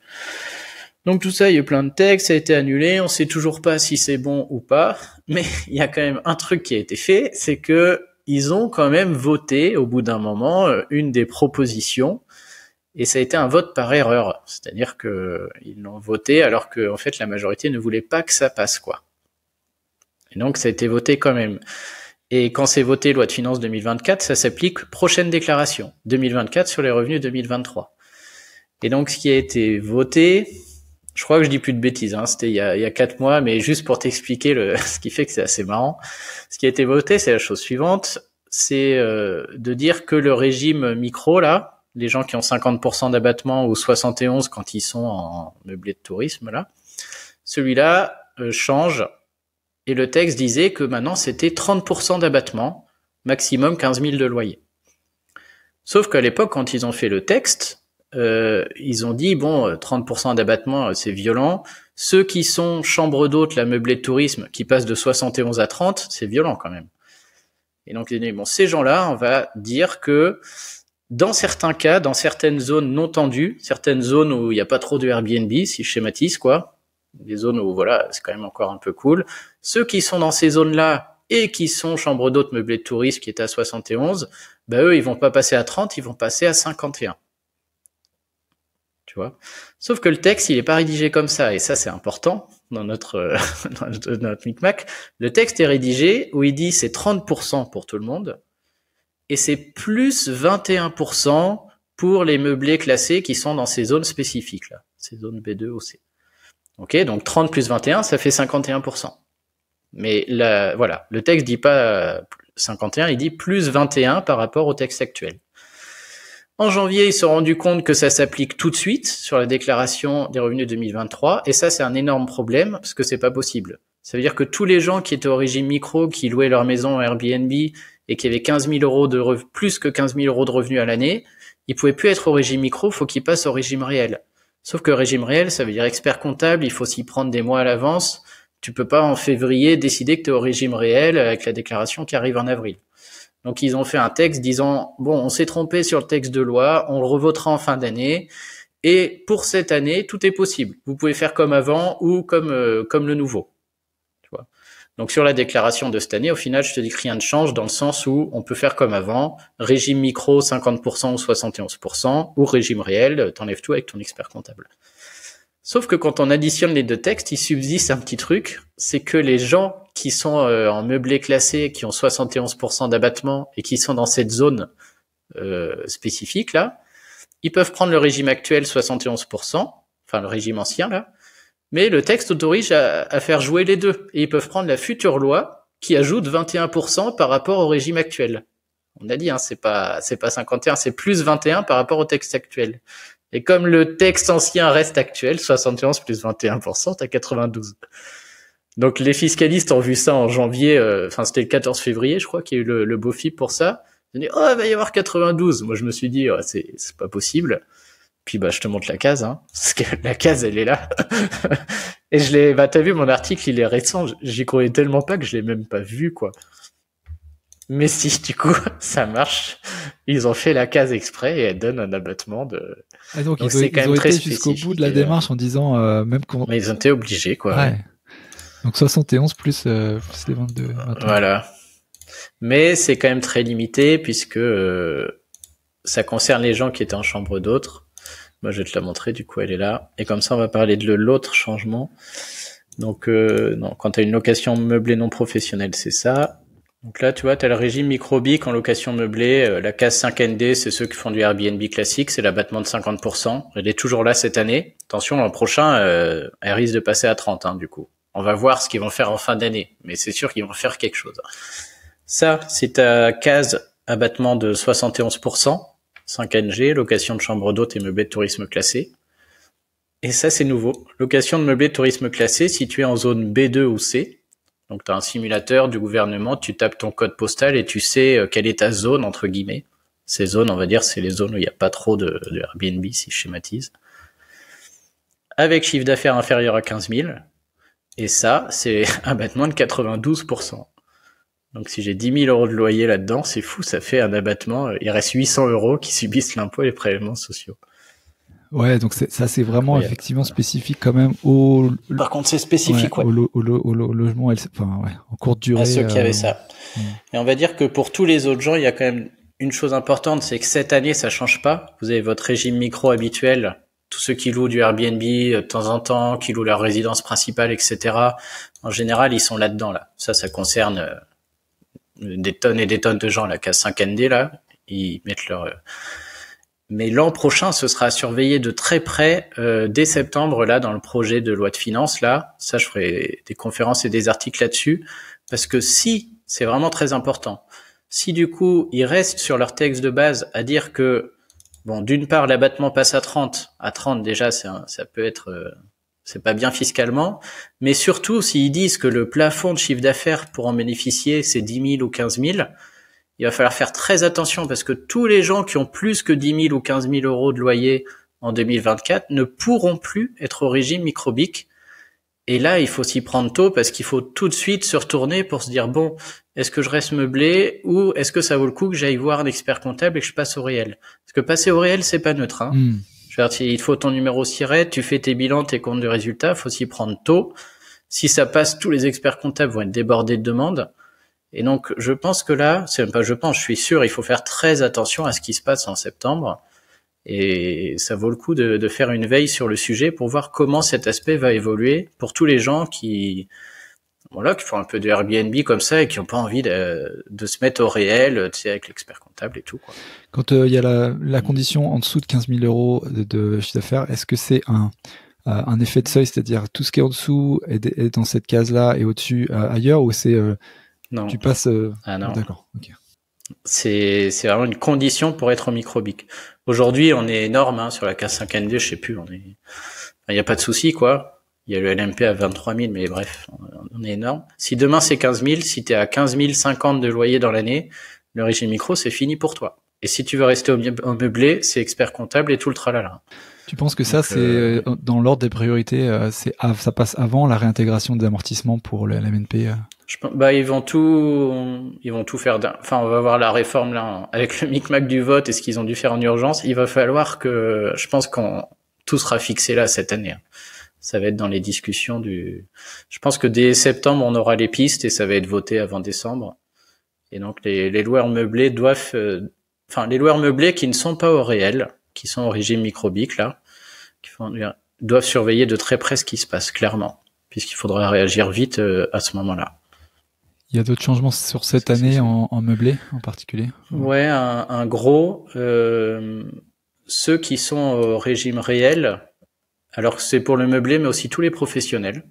Speaker 1: Donc tout ça, il y a eu plein de textes, ça a été annulé, on sait toujours pas si c'est bon ou pas, mais il y a quand même un truc qui a été fait, c'est que ils ont quand même voté au bout d'un moment une des propositions, et ça a été un vote par erreur, c'est-à-dire que ils l'ont voté alors que en fait la majorité ne voulait pas que ça passe, quoi. Et donc ça a été voté quand même. Et quand c'est voté loi de finances 2024, ça s'applique prochaine déclaration 2024 sur les revenus 2023. Et donc ce qui a été voté, je crois que je dis plus de bêtises, hein, c'était il y a 4 mois, mais juste pour t'expliquer ce qui fait que c'est assez marrant. Ce qui a été voté, c'est la chose suivante, c'est de dire que le régime micro, là, les gens qui ont 50% d'abattement ou 71 quand ils sont en meublé de tourisme, là, celui-là change, et le texte disait que maintenant c'était 30% d'abattement, maximum 15 000 de loyer. Sauf qu'à l'époque, quand ils ont fait le texte, ils ont dit, 30% d'abattement, c'est violent. Ceux qui sont chambre d'hôte, la meublée de tourisme, qui passent de 71 à 30, c'est violent quand même. Et donc, ils ont dit, ces gens-là, on va dire que dans certains cas, dans certaines zones non tendues, certaines zones où il n'y a pas trop de Airbnb, si je schématise, quoi, des zones où, voilà, c'est quand même encore un peu cool, ceux qui sont dans ces zones-là et qui sont chambre d'hôte, meublée de tourisme, qui est à 71, eux, ils vont pas passer à 30, ils vont passer à 51. Tu vois. Sauf que le texte, il est pas rédigé comme ça, et ça, c'est important dans notre micmac. Le texte est rédigé où il dit c'est 30% pour tout le monde, et c'est plus 21% pour les meublés classés qui sont dans ces zones spécifiques, là, ces zones B2 ou C. Ok, donc 30 plus 21, ça fait 51%. Mais là, voilà, le texte dit pas 51, il dit plus 21 par rapport au texte actuel. En janvier, ils se sont rendus compte que ça s'applique tout de suite sur la déclaration des revenus 2023. Et ça, c'est un énorme problème parce que c'est pas possible. Ça veut dire que tous les gens qui étaient au régime micro, qui louaient leur maison à Airbnb et qui avaient 15 000 euros plus que 15 000 euros de revenus à l'année, ils pouvaient plus être au régime micro, faut qu'ils passent au régime réel. Sauf que régime réel, ça veut dire expert comptable, il faut s'y prendre des mois à l'avance. Tu peux pas en février décider que tu es au régime réel avec la déclaration qui arrive en avril. Donc ils ont fait un texte disant bon, on s'est trompé sur le texte de loi, on le revotera en fin d'année et pour cette année, tout est possible. Vous pouvez faire comme avant ou comme le nouveau. Tu vois. Donc sur la déclaration de cette année, au final, je te dis que rien ne change dans le sens où on peut faire comme avant, régime micro 50% ou 71% ou régime réel, t'enlèves tout avec ton expert comptable. Sauf que quand on additionne les deux textes, il subsiste un petit truc, c'est que les gens qui sont en meublé classé, qui ont 71% d'abattement et qui sont dans cette zone spécifique là, ils peuvent prendre le régime actuel 71%, enfin le régime ancien là, mais le texte autorise à faire jouer les deux. Et ils peuvent prendre la future loi qui ajoute 21% par rapport au régime actuel. On a dit, hein, c'est pas 51, c'est plus 21 par rapport au texte actuel. Et comme le texte ancien reste actuel, 71 plus 21%, t'as 92. Donc les fiscalistes ont vu ça en janvier, c'était le 14 février, je crois, qu'il y a eu le BOFIP pour ça. Ils ont dit, oh, il va y avoir 92. Moi, je me suis dit, oh, c'est pas possible. Puis, je te montre la case, hein. Parce que la case, elle est là. Et t'as vu, mon article, il est récent. J'y croyais tellement pas que je l'ai même pas vu, quoi. Mais si, du coup, ça marche. Ils ont fait la case exprès et elle donne un abattement de...
Speaker 2: Ah, donc c'est quand même très été jusqu'au bout de la démarche en disant même qu'on...
Speaker 1: Mais ils ont été obligés, quoi.
Speaker 2: Ouais. Donc 71 plus les 22.
Speaker 1: Voilà. Mais c'est quand même très limité puisque ça concerne les gens qui étaient en chambre d'hôtes. Moi, je vais te la montrer, du coup, elle est là. Et comme ça, on va parler de l'autre changement. Donc, non, quand tu as une location meublée non professionnelle, c'est ça. Donc là, tu vois, tu as le régime microbique en location meublée. La case 5ND, c'est ceux qui font du Airbnb classique, c'est l'abattement de 50%. Elle est toujours là cette année. Attention, l'an prochain, elle risque de passer à 30, hein, du coup. On va voir ce qu'ils vont faire en fin d'année, mais c'est sûr qu'ils vont faire quelque chose. Ça, c'est ta case abattement de 71%, 5NG, location de chambre d'hôtes et meublé de tourisme classé. Et ça, c'est nouveau. Location de meublé de tourisme classé situé en zone B2 ou C. Donc, tu as un simulateur du gouvernement, tu tapes ton code postal et tu sais quelle est ta zone, entre guillemets. Ces zones, on va dire, c'est les zones où il n'y a pas trop de Airbnb, si je schématise. Avec chiffre d'affaires inférieur à 15 000. Et ça, c'est un abattement de 92%. Donc, si j'ai 10 000 euros de loyer là-dedans, c'est fou, ça fait un abattement. Il reste 800 euros qui subissent l'impôt et les prélèvements sociaux.
Speaker 2: Ouais, donc ça, c'est vraiment effectivement spécifique quand même au...
Speaker 1: Par contre, c'est spécifique,
Speaker 2: au logement, en courte durée.
Speaker 1: À ceux qui avaient ça. Et on va dire que pour tous les autres gens, il y a quand même une chose importante, c'est que cette année, ça change pas. Vous avez votre régime micro habituel. Tous ceux qui louent du Airbnb de temps en temps, qui louent leur résidence principale, etc. En général, ils sont là-dedans, là. Ça concerne des tonnes et des tonnes de gens, la case 5ND, là. Ils mettent leur... Mais l'an prochain, ce sera surveillé de très près dès septembre, là, dans le projet de loi de finances, là. Ça, je ferai des conférences et des articles là-dessus. Parce que si, c'est vraiment très important, si du coup, ils restent sur leur texte de base à dire que, bon, d'une part, l'abattement passe à 30. À 30, déjà, ça peut être... c'est pas bien fiscalement. Mais surtout, s'ils disent que le plafond de chiffre d'affaires pour en bénéficier, c'est 10 000 ou 15 000... il va falloir faire très attention parce que tous les gens qui ont plus que 10 000 ou 15 000 euros de loyer en 2024 ne pourront plus être au régime microbique. Et là, il faut s'y prendre tôt parce qu'il faut tout de suite se retourner pour se dire, bon, est-ce que je reste meublé ou est-ce que ça vaut le coup que j'aille voir un expert comptable et que je passe au réel? Parce que passer au réel, c'est pas neutre, hein. Je veux dire, il faut ton numéro SIRET, tu fais tes bilans, tes comptes de résultats, faut s'y prendre tôt. Si ça passe, tous les experts comptables vont être débordés de demandes. Et donc, je pense que là, c'est même pas je pense, je suis sûr, il faut faire très attention à ce qui se passe en septembre. Et ça vaut le coup de faire une veille sur le sujet pour voir comment cet aspect va évoluer pour tous les gens qui font un peu de Airbnb comme ça et qui n'ont pas envie de se mettre au réel, tu sais, avec l'expert comptable et tout, quoi.
Speaker 2: Quand il y a la condition en dessous de 15 000 euros de chiffre d'affaires, est-ce que c'est un effet de seuil, c'est-à-dire tout ce qui est en dessous est dans cette case-là et au-dessus ailleurs, ou c'est...
Speaker 1: Non.
Speaker 2: Tu passes...
Speaker 1: Ah non.
Speaker 2: D'accord, ok.
Speaker 1: C'est vraiment une condition pour être au microbic. Aujourd'hui, on est énorme, hein, sur la K5N2, je sais plus, il y a pas de souci, quoi. Il y a le LMP à 23 000, mais bref, on est énorme. Si demain c'est 15 000, si t'es à 15 050 de loyer dans l'année, le régime micro, c'est fini pour toi. Et si tu veux rester au meublé, c'est expert comptable et tout le tralala.
Speaker 2: Tu penses que ça, c'est dans l'ordre des priorités, ça passe avant la réintégration des amortissements pour le LMNP
Speaker 1: ils vont tout faire. Enfin, on va voir la réforme là avec le micmac du vote et ce qu'ils ont dû faire en urgence. Il va falloir que, je pense qu'on tout sera fixé là cette année. Ça va être dans les discussions je pense que dès septembre on aura les pistes et ça va être voté avant décembre. Et donc les loueurs meublés les loueurs meublés qui ne sont pas au réel, qui sont au régime microbique là, doivent surveiller de très près ce qui se passe clairement, puisqu'il faudra réagir vite à ce moment-là.
Speaker 2: Il y a d'autres changements sur cette année en meublé en particulier?
Speaker 1: Ouais, un gros. Ceux qui sont au régime réel, alors c'est pour le meublé, mais aussi tous les professionnels,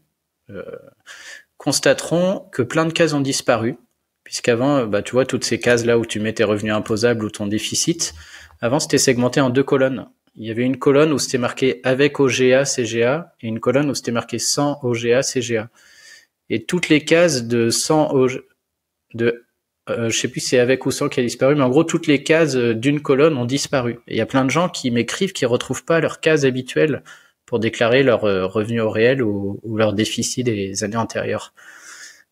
Speaker 1: constateront que plein de cases ont disparu, puisqu'avant, tu vois, toutes ces cases là où tu mets tes revenus imposables ou ton déficit, avant c'était segmenté en 2 colonnes. Il y avait une colonne où c'était marqué avec OGA, CGA, et une colonne où c'était marqué sans OGA, CGA. Et toutes les cases de sans je sais plus si c'est avec ou sans qui a disparu, mais en gros toutes les cases d'une colonne ont disparu. Et il y a plein de gens qui m'écrivent qui retrouvent pas leurs cases habituelles pour déclarer leurs revenus au réel ou leur déficit des années antérieures.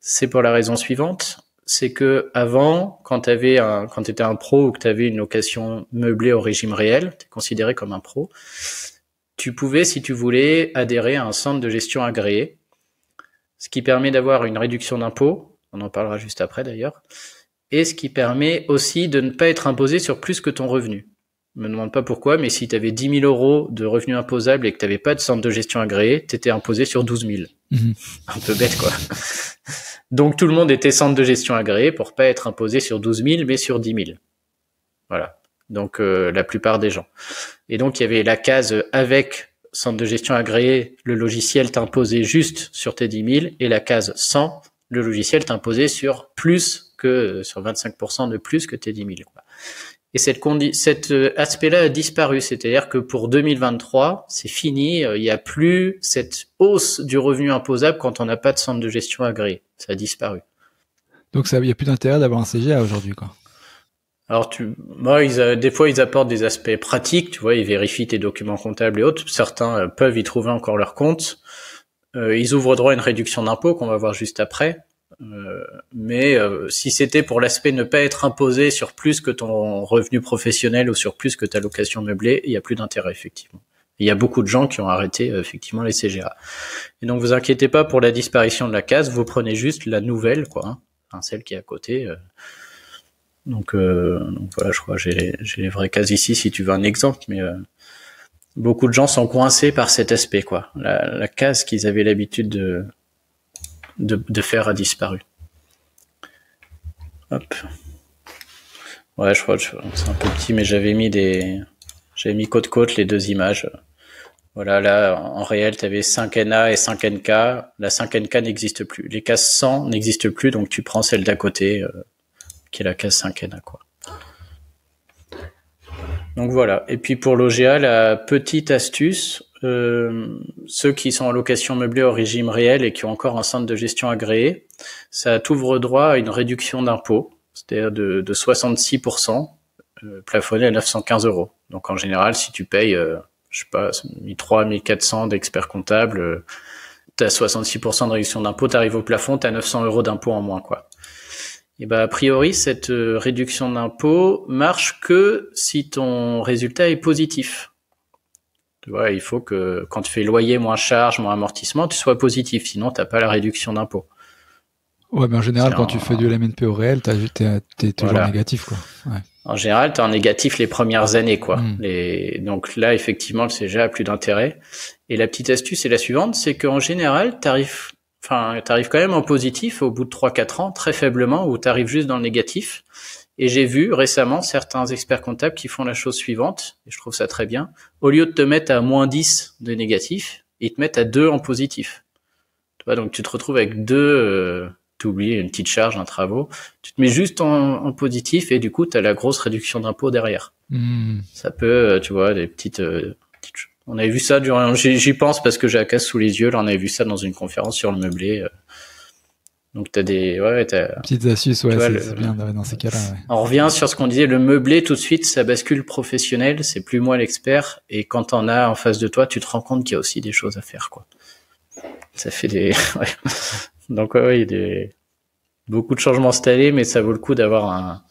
Speaker 1: C'est pour la raison suivante, c'est que avant, quand t'étais un pro ou que t'avais une location meublée au régime réel, t'es considéré comme un pro, tu pouvais, si tu voulais, adhérer à un centre de gestion agréé, ce qui permet d'avoir une réduction d'impôt, on en parlera juste après d'ailleurs, et ce qui permet aussi de ne pas être imposé sur plus que ton revenu. Je me demande pas pourquoi, mais si tu avais 10 000 euros de revenus imposables et que tu n'avais pas de centre de gestion agréé, tu étais imposé sur 12 000. Un peu bête, quoi. Donc tout le monde était centre de gestion agréé pour pas être imposé sur 12 000, mais sur 10 000. Voilà. Donc la plupart des gens. Et donc il y avait la case avec centre de gestion agréé, le logiciel t'imposait juste sur tes 10 000, et la case sans, le logiciel t'imposait sur 25% de plus que tes 10 000, quoi. Et cet aspect-là a disparu, c'est-à-dire que pour 2023, c'est fini, il n'y a plus cette hausse du revenu imposable quand on n'a pas de centre de gestion agréé. Ça a disparu.
Speaker 2: Donc il n'y a plus d'intérêt d'avoir un CGA aujourd'hui, quoi.
Speaker 1: Alors des fois ils apportent des aspects pratiques, tu vois, ils vérifient tes documents comptables et autres. Certains peuvent y trouver encore leur compte. Ils ouvrent droit à une réduction d'impôt qu'on va voir juste après. Mais si c'était pour l'aspect ne pas être imposé sur plus que ton revenu professionnel ou sur plus que ta location meublée, il y a plus d'intérêt, effectivement. Il y a beaucoup de gens qui ont arrêté effectivement les CGA. Et donc vous inquiétez pas pour la disparition de la case, vous prenez juste la nouvelle, quoi, hein, enfin, celle qui est à côté. Donc voilà, je crois que j'ai les vraies cases ici si tu veux un exemple, mais beaucoup de gens sont coincés par cet aspect, quoi. La case qu'ils avaient l'habitude de faire a disparu. Hop. Ouais, je crois que c'est un peu petit, mais j'avais mis côte-côte les deux images. Voilà, là, en réel, tu avais 5NA et 5NK. La 5NK n'existe plus. Les cases 100 n'existent plus, donc tu prends celle d'à côté, qui est la case 5NA, quoi. Donc voilà. Et puis pour l'OGA, la petite astuce, ceux qui sont en location meublée au régime réel et qui ont encore un centre de gestion agréé, ça t'ouvre droit à une réduction d'impôt, c'est-à-dire de 66%, plafonné à 915 euros. Donc en général, si tu payes, je sais pas, 1300, 1400 d'expert comptable, t'as 66% de réduction d'impôt, t'arrives au plafond, t'as 900 euros d'impôt en moins, quoi. Et a priori, cette réduction d'impôt marche que si ton résultat est positif. Tu vois, il faut que quand tu fais loyer moins charge, moins amortissement, tu sois positif, sinon t'as pas la réduction d'impôt.
Speaker 2: Ouais, mais en général, quand tu fais du LMNP au réel, t'es toujours négatif, quoi. Ouais.
Speaker 1: En général, t'es en négatif les premières années, quoi. Donc là, effectivement, le CGA a plus d'intérêt. Et la petite astuce est la suivante, c'est qu'en général, t'arrives quand même en positif au bout de 3-4 ans, très faiblement, ou t'arrives juste dans le négatif. Et j'ai vu récemment certains experts comptables qui font la chose suivante, et je trouve ça très bien. Au lieu de te mettre à moins 10 de négatif, ils te mettent à 2 en positif. Tu vois, donc tu te retrouves avec deux t'oublies une petite charge, un travaux, tu te mets juste en positif et du coup, t'as la grosse réduction d'impôt derrière. Ça peut, tu vois, des petites on avait vu ça j'y pense parce que j'ai la case sous les yeux, là, on avait vu ça dans une conférence sur le meublé. Donc t'as
Speaker 2: petites astuces, c'est bien dans ces cas-là. Ouais.
Speaker 1: On revient sur ce qu'on disait, le meublé tout de suite, ça bascule professionnel, c'est plus moi l'expert, et quand t'en as en face de toi, tu te rends compte qu'il y a aussi des choses à faire, quoi. Ça fait ouais. Donc il y a beaucoup de changements installés, mais ça vaut le coup d'avoir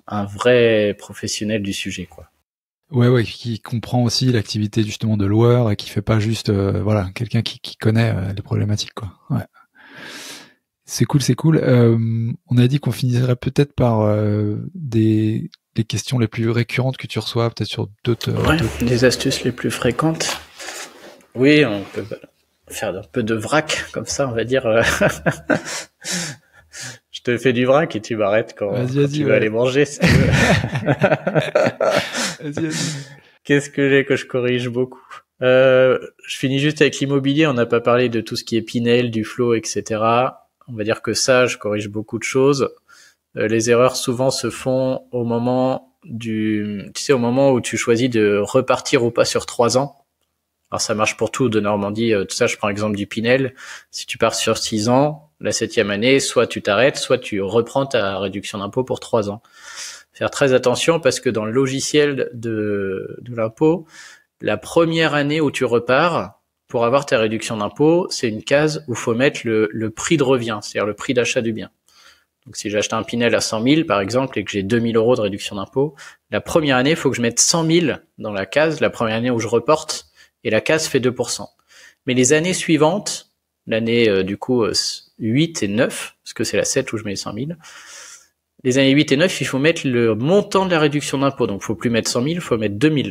Speaker 1: un vrai professionnel du sujet, quoi.
Speaker 2: Ouais, qui comprend aussi l'activité justement de loueur et qui fait pas juste quelqu'un qui connaît les problématiques, quoi. Ouais. C'est cool. On a dit qu'on finirait peut-être par des questions les plus récurrentes que tu reçois, peut-être sur d'autres.
Speaker 1: Les astuces les plus fréquentes. Oui, on peut faire un peu de vrac, comme ça, on va dire. Je te fais du vrac et tu m'arrêtes quand tu vas aller manger. Si tu veux. Vas-y. Qu'est-ce que je corrige beaucoup? Je finis juste avec l'immobilier. On n'a pas parlé de tout ce qui est Pinel, du flow, etc. On va dire que ça, je corrige beaucoup de choses. Les erreurs souvent se font au moment au moment où tu choisis de repartir ou pas sur 3 ans. Alors ça marche pour tout, de Normandie, tout ça, je prends l'exemple du Pinel. Si tu pars sur 6 ans, la 7e année, soit tu t'arrêtes, soit tu reprends ta réduction d'impôt pour 3 ans. Faire très attention parce que dans le logiciel de l'impôt, la première année où tu repars, pour avoir ta réduction d'impôt, c'est une case où faut mettre le prix de revient, c'est-à-dire le prix d'achat du bien. Donc si j'achète un Pinel à 100 000 par exemple et que j'ai 2 000 € de réduction d'impôt, la première année, il faut que je mette 100 000 dans la case, la première année où je reporte, et la case fait 2%. Mais les années suivantes, l'année 8 et 9, parce que c'est la 7 où je mets les 100 000, les années 8 et 9, il faut mettre le montant de la réduction d'impôt. Donc il faut plus mettre 100 000, il faut mettre 2 000.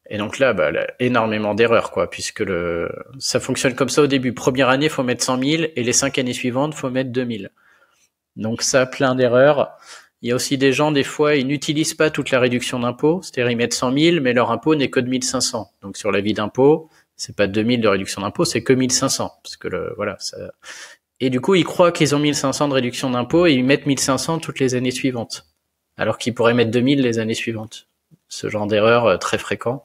Speaker 1: Et donc là, énormément d'erreurs, quoi, puisque ça fonctionne comme ça au début. Première année, faut mettre 100 000, et les 5 années suivantes, faut mettre 2 000. Donc ça, plein d'erreurs. Il y a aussi des gens, des fois, ils n'utilisent pas toute la réduction d'impôt, c'est-à-dire ils mettent 100 000, mais leur impôt n'est que de 1 500. Donc sur l'avis d'impôt, c'est pas 2 000 de réduction d'impôt, c'est que 1 500, parce que ça. Et du coup, ils croient qu'ils ont 1 500 de réduction d'impôt et ils mettent 1 500 toutes les années suivantes, alors qu'ils pourraient mettre 2 000 les années suivantes. Ce genre d'erreur très fréquent.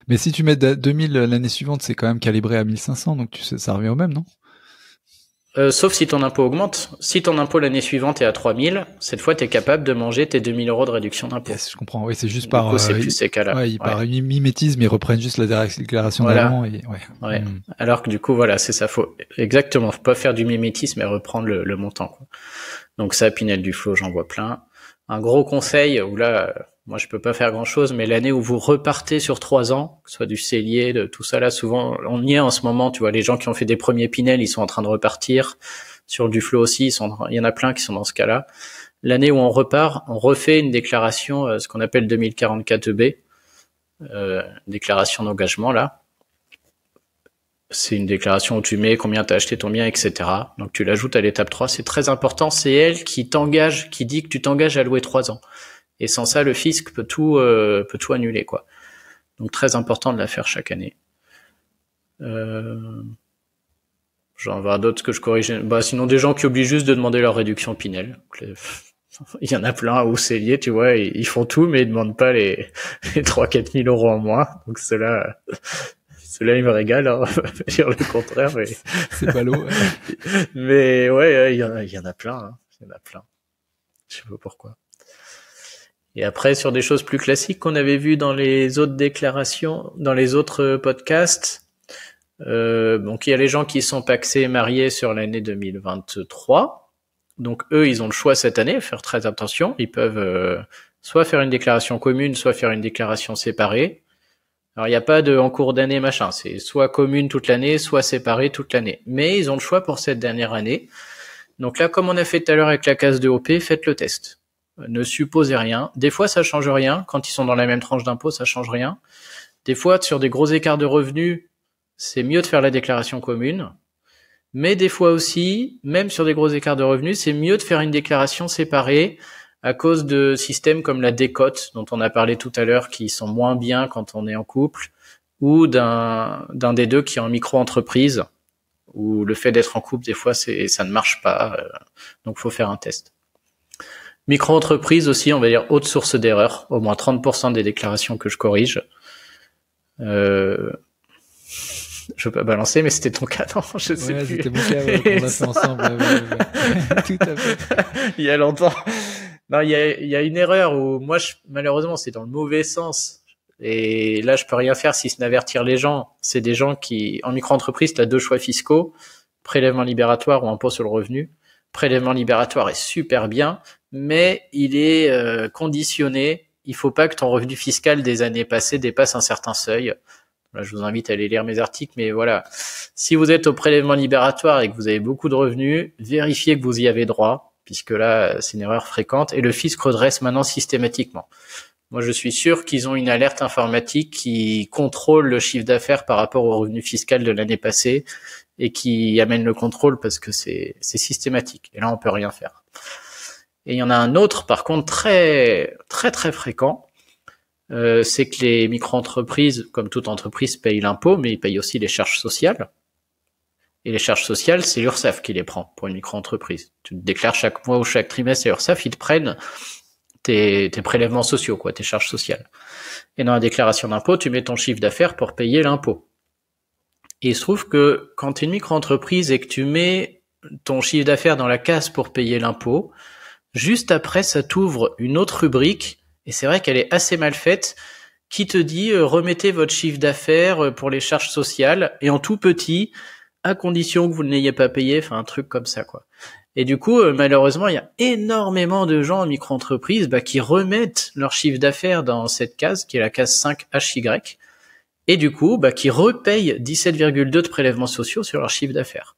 Speaker 2: Mais si tu mets 2000 l'année suivante, c'est quand même calibré à 1500, donc ça revient au même, non?
Speaker 1: Sauf si ton impôt augmente. Si ton impôt l'année suivante est à 3000, cette fois, tu es capable de manger tes 2000 € de réduction d'impôt.
Speaker 2: Yes, je comprends. Oui, c'est juste
Speaker 1: par... Du coup, c'est plus ces cas-là.
Speaker 2: Ouais, par mimétisme, ils reprennent juste la déclaration d'avant.
Speaker 1: Ouais. Alors que du coup, voilà, c'est ça. Faut pas faire du mimétisme et reprendre le montant, quoi. Donc ça, Pinel du flow, j'en vois plein. Un gros conseil, où là, moi je peux pas faire grand chose, mais l'année où vous repartez sur 3 ans, que ce soit du cellier, de tout ça là, souvent, on y est en ce moment, tu vois, les gens qui ont fait des premiers Pinel, ils sont en train de repartir. Sur du flow aussi, il y en a plein qui sont dans ce cas-là. L'année où on repart, on refait une déclaration, ce qu'on appelle 2044 EB, déclaration d'engagement là. C'est une déclaration où tu mets combien t'as acheté ton bien, etc. Donc tu l'ajoutes à l'étape 3, c'est très important, c'est elle qui dit que tu t'engages à louer 3 ans. Et sans ça, le fisc peut tout annuler, quoi. Donc très important de la faire chaque année. J'en vois d'autres que je corrige. Sinon des gens qui oublient juste de demander leur réduction Pinel. Il y en a plein où c'est lié, tu vois, ils font tout, mais ils demandent pas les 3-4 000 € en moins. Donc ceux-là, ils me régalent, hein. Dire le contraire, mais
Speaker 2: c'est ballot.
Speaker 1: Mais ouais, il y en a plein, hein. Il y en a plein. Je sais pas pourquoi. Et après, sur des choses plus classiques qu'on avait vues dans les autres déclarations, dans les autres podcasts, donc il y a les gens qui sont pacsés et mariés sur l'année 2023. Donc eux, ils ont le choix cette année, faire très attention. Ils peuvent soit faire une déclaration commune, soit faire une déclaration séparée. Alors il n'y a pas de en cours d'année machin, c'est soit commune toute l'année, soit séparée toute l'année. Mais ils ont le choix pour cette dernière année. Donc là, comme on a fait tout à l'heure avec la case de OP, faites le test. Ne supposez rien. Des fois, ça change rien. Quand ils sont dans la même tranche d'impôt, ça change rien. Des fois, sur des gros écarts de revenus, c'est mieux de faire la déclaration commune. Mais des fois aussi, même sur des gros écarts de revenus, c'est mieux de faire une déclaration séparée à cause de systèmes comme la décote, dont on a parlé tout à l'heure, qui sont moins bien quand on est en couple, ou d'un des deux qui est en micro-entreprise, ou le fait d'être en couple, des fois, ça ne marche pas. Donc, faut faire un test. Micro-entreprise aussi, on va dire haute source d'erreur. Au moins 30% des déclarations que je corrige. Je veux pas balancer, mais c'était ton cas, non? Je sais plus.
Speaker 2: C'était mon cas, qu'on a fait ensemble. Ouais. Tout à fait.
Speaker 1: Il y a longtemps. Non, il y a une erreur où moi, malheureusement, c'est dans le mauvais sens. Et là, je peux rien faire si ce n'est avertir les gens. C'est des gens qui, en micro-entreprise, tu as 2 choix fiscaux, prélèvement libératoire ou impôt sur le revenu. Prélèvement libératoire est super bien, mais il est conditionné. Il faut pas que ton revenu fiscal des années passées dépasse un certain seuil. Là, je vous invite à aller lire mes articles, mais voilà. Si vous êtes au prélèvement libératoire et que vous avez beaucoup de revenus, vérifiez que vous y avez droit, puisque là, c'est une erreur fréquente, et le fisc redresse maintenant systématiquement. Moi, je suis sûr qu'ils ont une alerte informatique qui contrôle le chiffre d'affaires par rapport au revenu fiscal de l'année passée et qui amène le contrôle parce que c'est systématique. Et là, on peut rien faire. Et il y en a un autre, par contre, très, très, très fréquent. C'est que les micro-entreprises, comme toute entreprise, payent l'impôt, mais ils payent aussi les charges sociales. Et les charges sociales, c'est l'URSSAF qui les prend pour une micro-entreprise. Tu te déclares chaque mois ou chaque trimestre à l'URSSAF, ils te prennent tes prélèvements sociaux, tes charges sociales. Et dans la déclaration d'impôt, tu mets ton chiffre d'affaires pour payer l'impôt. Et il se trouve que quand tu es une micro-entreprise et que tu mets ton chiffre d'affaires dans la case pour payer l'impôt, juste après, ça t'ouvre une autre rubrique, et c'est vrai qu'elle est assez mal faite, qui te dit remettez votre chiffre d'affaires pour les charges sociales, et en tout petit, à condition que vous ne l'ayez pas payé, enfin un truc comme ça, quoi. Et du coup, malheureusement, il y a énormément de gens en micro-entreprise qui remettent leur chiffre d'affaires dans cette case, qui est la case 5HY, et du coup, qui repayent 17,2 de prélèvements sociaux sur leur chiffre d'affaires.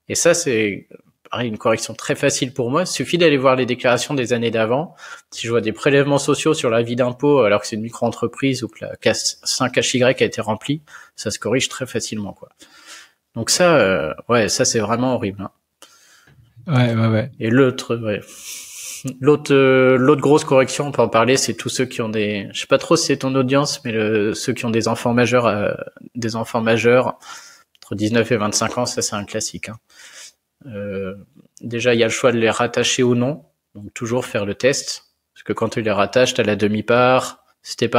Speaker 1: Et ça, c'est pareil, une correction très facile pour moi. Il suffit d'aller voir les déclarations des années d'avant. Si je vois des prélèvements sociaux sur l'avis d'impôt, alors que c'est une micro-entreprise ou que la case 5HY a été remplie, ça se corrige très facilement, quoi. Donc ça, ça c'est vraiment horrible, hein.
Speaker 2: Ouais.
Speaker 1: Et l'autre grosse correction, on peut en parler, c'est tous ceux qui ont je sais pas trop si c'est ton audience, mais ceux qui ont des enfants majeurs entre 19 et 25 ans, ça c'est un classique, hein. Déjà, il y a le choix de les rattacher ou non, donc toujours faire le test, parce que quand tu les rattaches, t'as la demi-part. Si t'es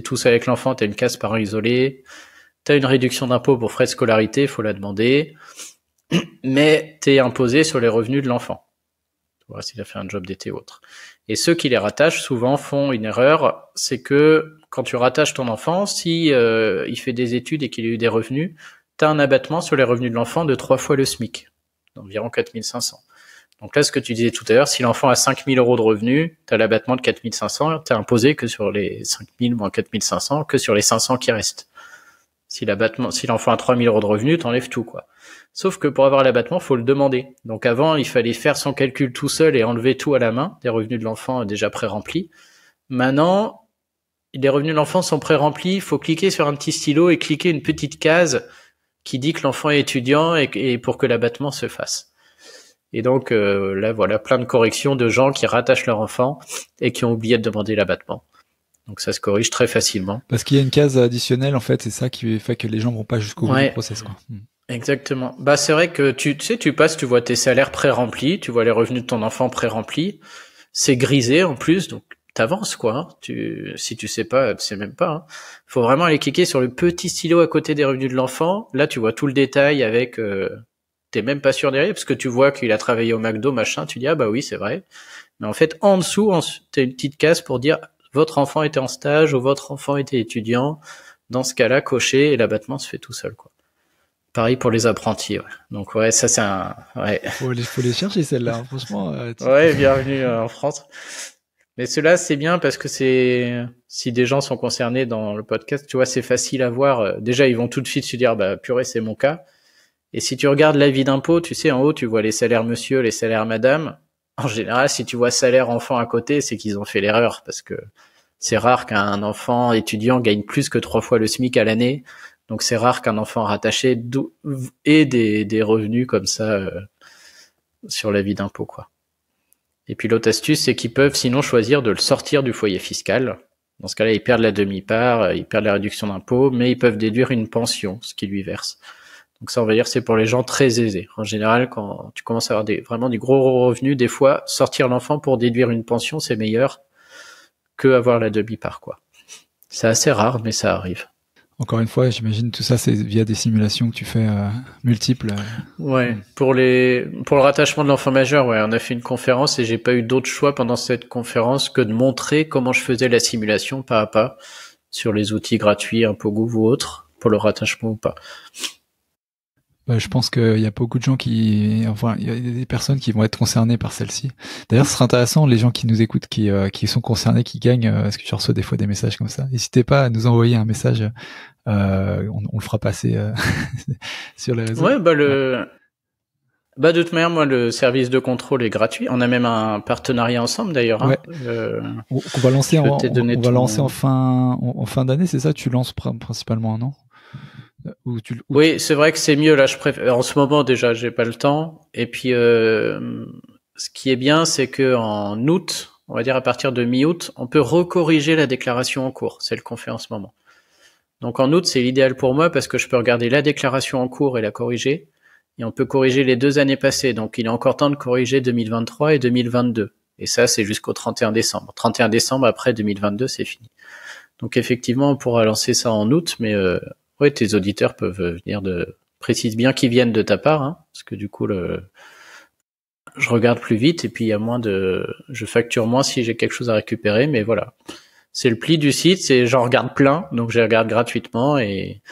Speaker 1: tous avec l'enfant, t'as une case parents isolés. T'as une réduction d'impôt pour frais de scolarité, faut la demander. Mais t'es imposé sur les revenus de l'enfant. Tu vois, s'il a fait un job d'été ou autre. Et ceux qui les rattachent, souvent, font une erreur. C'est que, quand tu rattaches ton enfant, si il fait des études et qu'il a eu des revenus, t'as un abattement sur les revenus de l'enfant de 3 fois le SMIC. D'environ 4500. Donc là, ce que tu disais tout à l'heure, si l'enfant a 5000 euros de revenus, t'as l'abattement de 4500, t'es imposé que sur les 5000 moins 4500, que sur les 500 qui restent. Si l'enfant a 3000 euros de revenus, t'enlèves tout, quoi. Sauf que pour avoir l'abattement, faut le demander. Donc avant, il fallait faire son calcul tout seul et enlever tout à la main, des revenus de l'enfant déjà pré-remplis. Maintenant, les revenus de l'enfant sont pré-remplis, il faut cliquer sur un petit stylo et cliquer une petite case qui dit que l'enfant est étudiant et pour que l'abattement se fasse. Et donc là, voilà, plein de corrections de gens qui rattachent leur enfant et qui ont oublié de demander l'abattement. Donc ça se corrige très facilement.
Speaker 2: Parce qu'il y a une case additionnelle, en fait, c'est ça qui fait que les gens vont pas jusqu'au bout du process, quoi.
Speaker 1: Exactement. C'est vrai que tu passes, tu vois tes salaires pré-remplis, tu vois les revenus de ton enfant pré-remplis. C'est grisé en plus, donc t'avances, quoi, hein. Si tu sais pas, tu sais même pas, hein. Faut vraiment aller cliquer sur le petit stylo à côté des revenus de l'enfant. Là, tu vois tout le détail avec, t'es même pas sûr derrière, parce que tu vois qu'il a travaillé au McDo, machin, tu dis, ah bah oui, c'est vrai. Mais en fait, en dessous, t'as une petite case pour dire, votre enfant était en stage ou votre enfant était étudiant. Dans ce cas-là, cocher et l'abattement se fait tout seul, quoi. Pareil pour les apprentis, ouais. Donc ça c'est
Speaker 2: Faut les chercher celles-là, hein, franchement.
Speaker 1: Bienvenue en France. Mais cela c'est bien parce que si des gens sont concernés dans le podcast, tu vois, c'est facile à voir. Déjà, ils vont tout de suite se dire, purée, c'est mon cas. Et si tu regardes l'avis d'impôt, tu sais, en haut, tu vois les salaires monsieur, les salaires madame. En général, si tu vois salaire enfant à côté, c'est qu'ils ont fait l'erreur parce que c'est rare qu'un enfant étudiant gagne plus que 3 fois le SMIC à l'année. Donc c'est rare qu'un enfant rattaché ait des revenus comme ça sur l'avis d'impôt, quoi. Et puis l'autre astuce, c'est qu'ils peuvent sinon choisir de le sortir du foyer fiscal. Dans ce cas-là, ils perdent la demi-part, ils perdent la réduction d'impôt, mais ils peuvent déduire une pension, ce qu'ils lui versent. Donc ça, on va dire, c'est pour les gens très aisés. En général, quand tu commences à avoir vraiment du gros revenus, des fois, sortir l'enfant pour déduire une pension, c'est meilleur que avoir la demi-part, quoi. C'est assez rare, mais ça arrive.
Speaker 2: Encore une fois, j'imagine tout ça, c'est via des simulations que tu fais multiples.
Speaker 1: Ouais, pour le rattachement de l'enfant majeur, ouais, on a fait une conférence et j'ai pas eu d'autre choix pendant cette conférence que de montrer comment je faisais la simulation pas à pas sur les outils gratuits, Impogouv ou autres, pour le rattachement ou pas.
Speaker 2: Je pense qu'il y a beaucoup de gens il y a des personnes qui vont être concernées par celle-ci. D'ailleurs, ce serait intéressant, les gens qui nous écoutent, qui sont concernés, qui gagnent, parce que tu reçois des fois des messages comme ça. N'hésitez pas à nous envoyer un message, on le fera passer sur les réseaux.
Speaker 1: Ouais, de toute manière, moi, le service de contrôle est gratuit. On a même un partenariat ensemble, d'ailleurs.
Speaker 2: Ouais. On va lancer en fin d'année, c'est ça? Tu lances principalement, non?
Speaker 1: Oui, c'est vrai que c'est mieux là. Je préfère. En ce moment déjà, j'ai pas le temps. Et puis, ce qui est bien, c'est que en août, on va dire à partir de mi-août, on peut recorriger la déclaration en cours, celle qu'on fait en ce moment. Donc en août, c'est l'idéal pour moi parce que je peux regarder la déclaration en cours et la corriger. Et on peut corriger les 2 années passées. Donc il est encore temps de corriger 2023 et 2022. Et ça, c'est jusqu'au 31 décembre. 31 décembre, après 2022, c'est fini. Donc effectivement, on pourra lancer ça en août, mais ouais, tes auditeurs peuvent venir précise bien qu'ils viennent de ta part, hein, parce que du coup, je regarde plus vite et puis il y a je facture moins si j'ai quelque chose à récupérer, mais voilà. C'est le pli du site, j'en regarde plein, donc je les regarde gratuitement et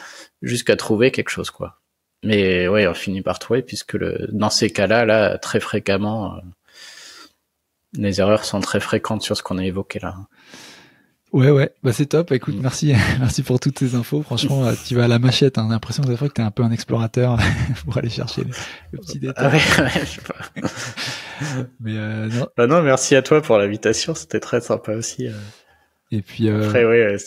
Speaker 1: jusqu'à trouver quelque chose, quoi. Mais ouais, on finit par trouver puisque dans ces cas-là, là, très fréquemment, les erreurs sont très fréquentes sur ce qu'on a évoqué là.
Speaker 2: Ouais, c'est top. Écoute, merci pour toutes ces infos. Franchement, tu vas à la machette. Hein. On a l'impression des fois que t'es un peu un explorateur pour aller chercher les petits détails.
Speaker 1: Ouais, je sais pas.
Speaker 2: Mais non.
Speaker 1: Bah non, merci à toi pour l'invitation. C'était très sympa aussi.
Speaker 2: Et puis
Speaker 1: après, ouais.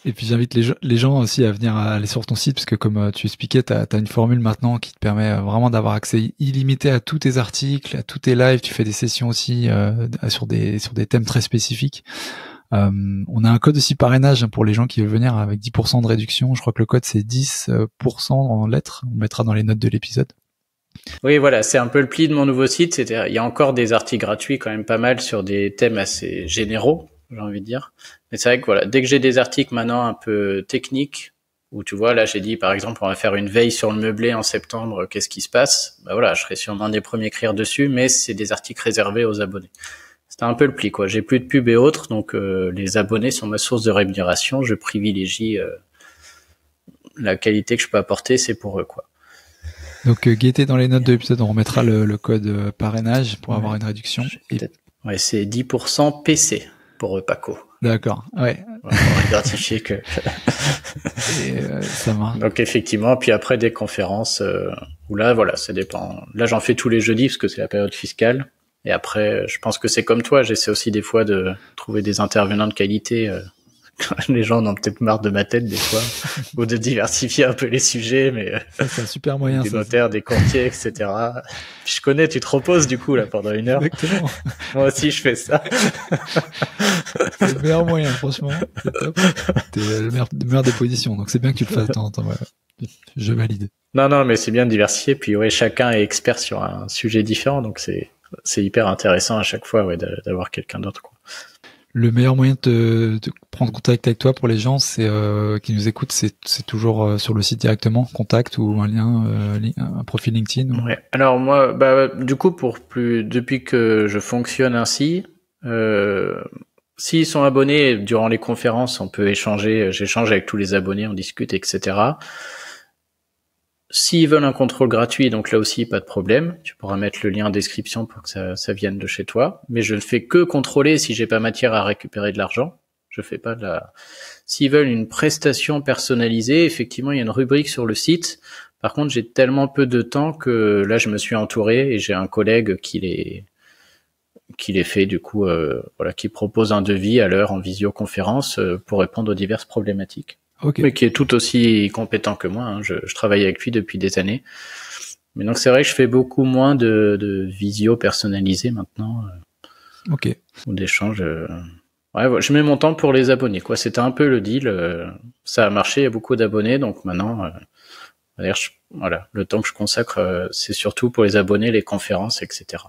Speaker 2: Et puis j'invite les gens aussi à venir aller sur ton site parce que comme tu expliquais, t'as une formule maintenant qui te permet vraiment d'avoir accès illimité à tous tes articles, à tous tes lives. Tu fais des sessions aussi sur des thèmes très spécifiques. On a un code aussi parrainage pour les gens qui veulent venir avec 10% de réduction. Je crois que le code c'est 10% en lettres. On mettra dans les notes de l'épisode.
Speaker 1: Oui, voilà, c'est un peu le pli de mon nouveau site. Il y a encore des articles gratuits quand même pas mal sur des thèmes assez généraux, j'ai envie de dire. Mais c'est vrai que voilà, dès que j'ai des articles maintenant un peu techniques, où tu vois, là j'ai dit par exemple on va faire une veille sur le meublé en septembre, qu'est-ce qui se passe? Bah voilà, je serai sûrement des premiers à écrire dessus, mais c'est des articles réservés aux abonnés. C'était un peu le pli, quoi. J'ai plus de pub et autres, donc les abonnés sont ma source de rémunération. Je privilégie la qualité que je peux apporter, c'est pour eux, quoi.
Speaker 2: Donc guettez dans les notes de l'épisode, on remettra le code parrainage pour avoir une réduction.
Speaker 1: Ouais, c'est 10% PC pour Paco.
Speaker 2: D'accord, ouais.
Speaker 1: On va gratifier que.
Speaker 2: Ça marche.
Speaker 1: Donc effectivement, puis après des conférences où là, voilà, ça dépend. Là, j'en fais tous les jeudis parce que c'est la période fiscale. Et après, je pense que c'est comme toi, j'essaie aussi des fois de trouver des intervenants de qualité. Les gens en ont peut-être marre de ma tête des fois, ou de diversifier un peu les sujets, mais
Speaker 2: c'est un super moyen.
Speaker 1: Des notaires, des courtiers, etc. Je connais, tu te reposes du coup là pendant 1 heure.
Speaker 2: Exactement.
Speaker 1: Moi aussi, je fais ça.
Speaker 2: C'est le meilleur moyen, franchement. C'est top. T'es le meilleur des positions, donc c'est bien que tu le fasses de temps en temps. Voilà. Je valide.
Speaker 1: Non, mais c'est bien de diversifier. Puis ouais, chacun est expert sur un sujet différent, donc c'est hyper intéressant à chaque fois, ouais, d'avoir quelqu'un d'autre, quoi.
Speaker 2: Le meilleur moyen de prendre contact avec toi pour les gens, c'est qui nous écoutent, c'est toujours sur le site directement, contact ou un lien, un profil LinkedIn. Ou...
Speaker 1: Ouais. Alors moi, du coup, depuis que je fonctionne ainsi, s'ils sont abonnés durant les conférences, on peut échanger. J'échange avec tous les abonnés, on discute, etc. S'ils veulent un contrôle gratuit, donc là aussi, pas de problème. Tu pourras mettre le lien en description pour que ça vienne de chez toi. Mais je ne fais que contrôler si j'ai pas matière à récupérer de l'argent. Je fais pas S'ils veulent une prestation personnalisée, effectivement, il y a une rubrique sur le site. Par contre, j'ai tellement peu de temps que là, je me suis entouré et j'ai un collègue qui les fait, du coup, qui propose un devis à l'heure en visioconférence pour répondre aux diverses problématiques.
Speaker 2: Okay.
Speaker 1: Mais qui est tout aussi compétent que moi, hein. Je travaille avec lui depuis des années. Mais donc c'est vrai que je fais beaucoup moins de visio personnalisé maintenant.
Speaker 2: Ok.
Speaker 1: Ou d'échanges. Ouais, je mets mon temps pour les abonnés, quoi. C'était un peu le deal. Ça a marché, il y a beaucoup d'abonnés, donc maintenant D'ailleurs, voilà, le temps que je consacre, c'est surtout pour les abonnés, les conférences, etc.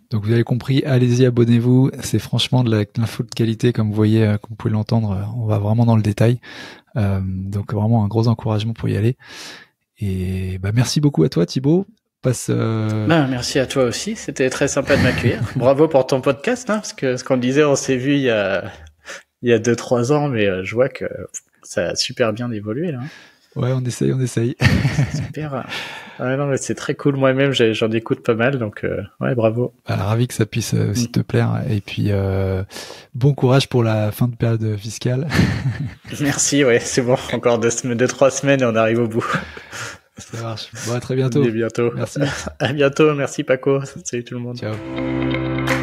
Speaker 2: Donc vous avez compris, allez-y, abonnez-vous. C'est franchement de l'info de qualité, comme vous voyez, comme vous pouvez l'entendre. On va vraiment dans le détail. Donc vraiment un gros encouragement pour y aller. Et merci beaucoup à toi, Thibaut.
Speaker 1: Merci à toi aussi. C'était très sympa de m'accueillir. Bravo pour ton podcast, parce que ce qu'on disait, on s'est vu il y a 2-3 ans, mais je vois que ça a super bien évolué là.
Speaker 2: Ouais, on essaye.
Speaker 1: Super. Ouais, non, mais c'est très cool. Moi-même, j'en écoute pas mal, donc ouais, bravo.
Speaker 2: Ravi que ça puisse aussi te plaire. Et puis, bon courage pour la fin de période fiscale.
Speaker 1: Merci, ouais, c'est bon. Encore 2-3 semaines et on arrive au bout.
Speaker 2: Ça marche. Bon, à très bientôt.
Speaker 1: À bientôt.
Speaker 2: Merci.
Speaker 1: À bientôt. Merci, Paco. Salut tout le monde.
Speaker 2: Ciao.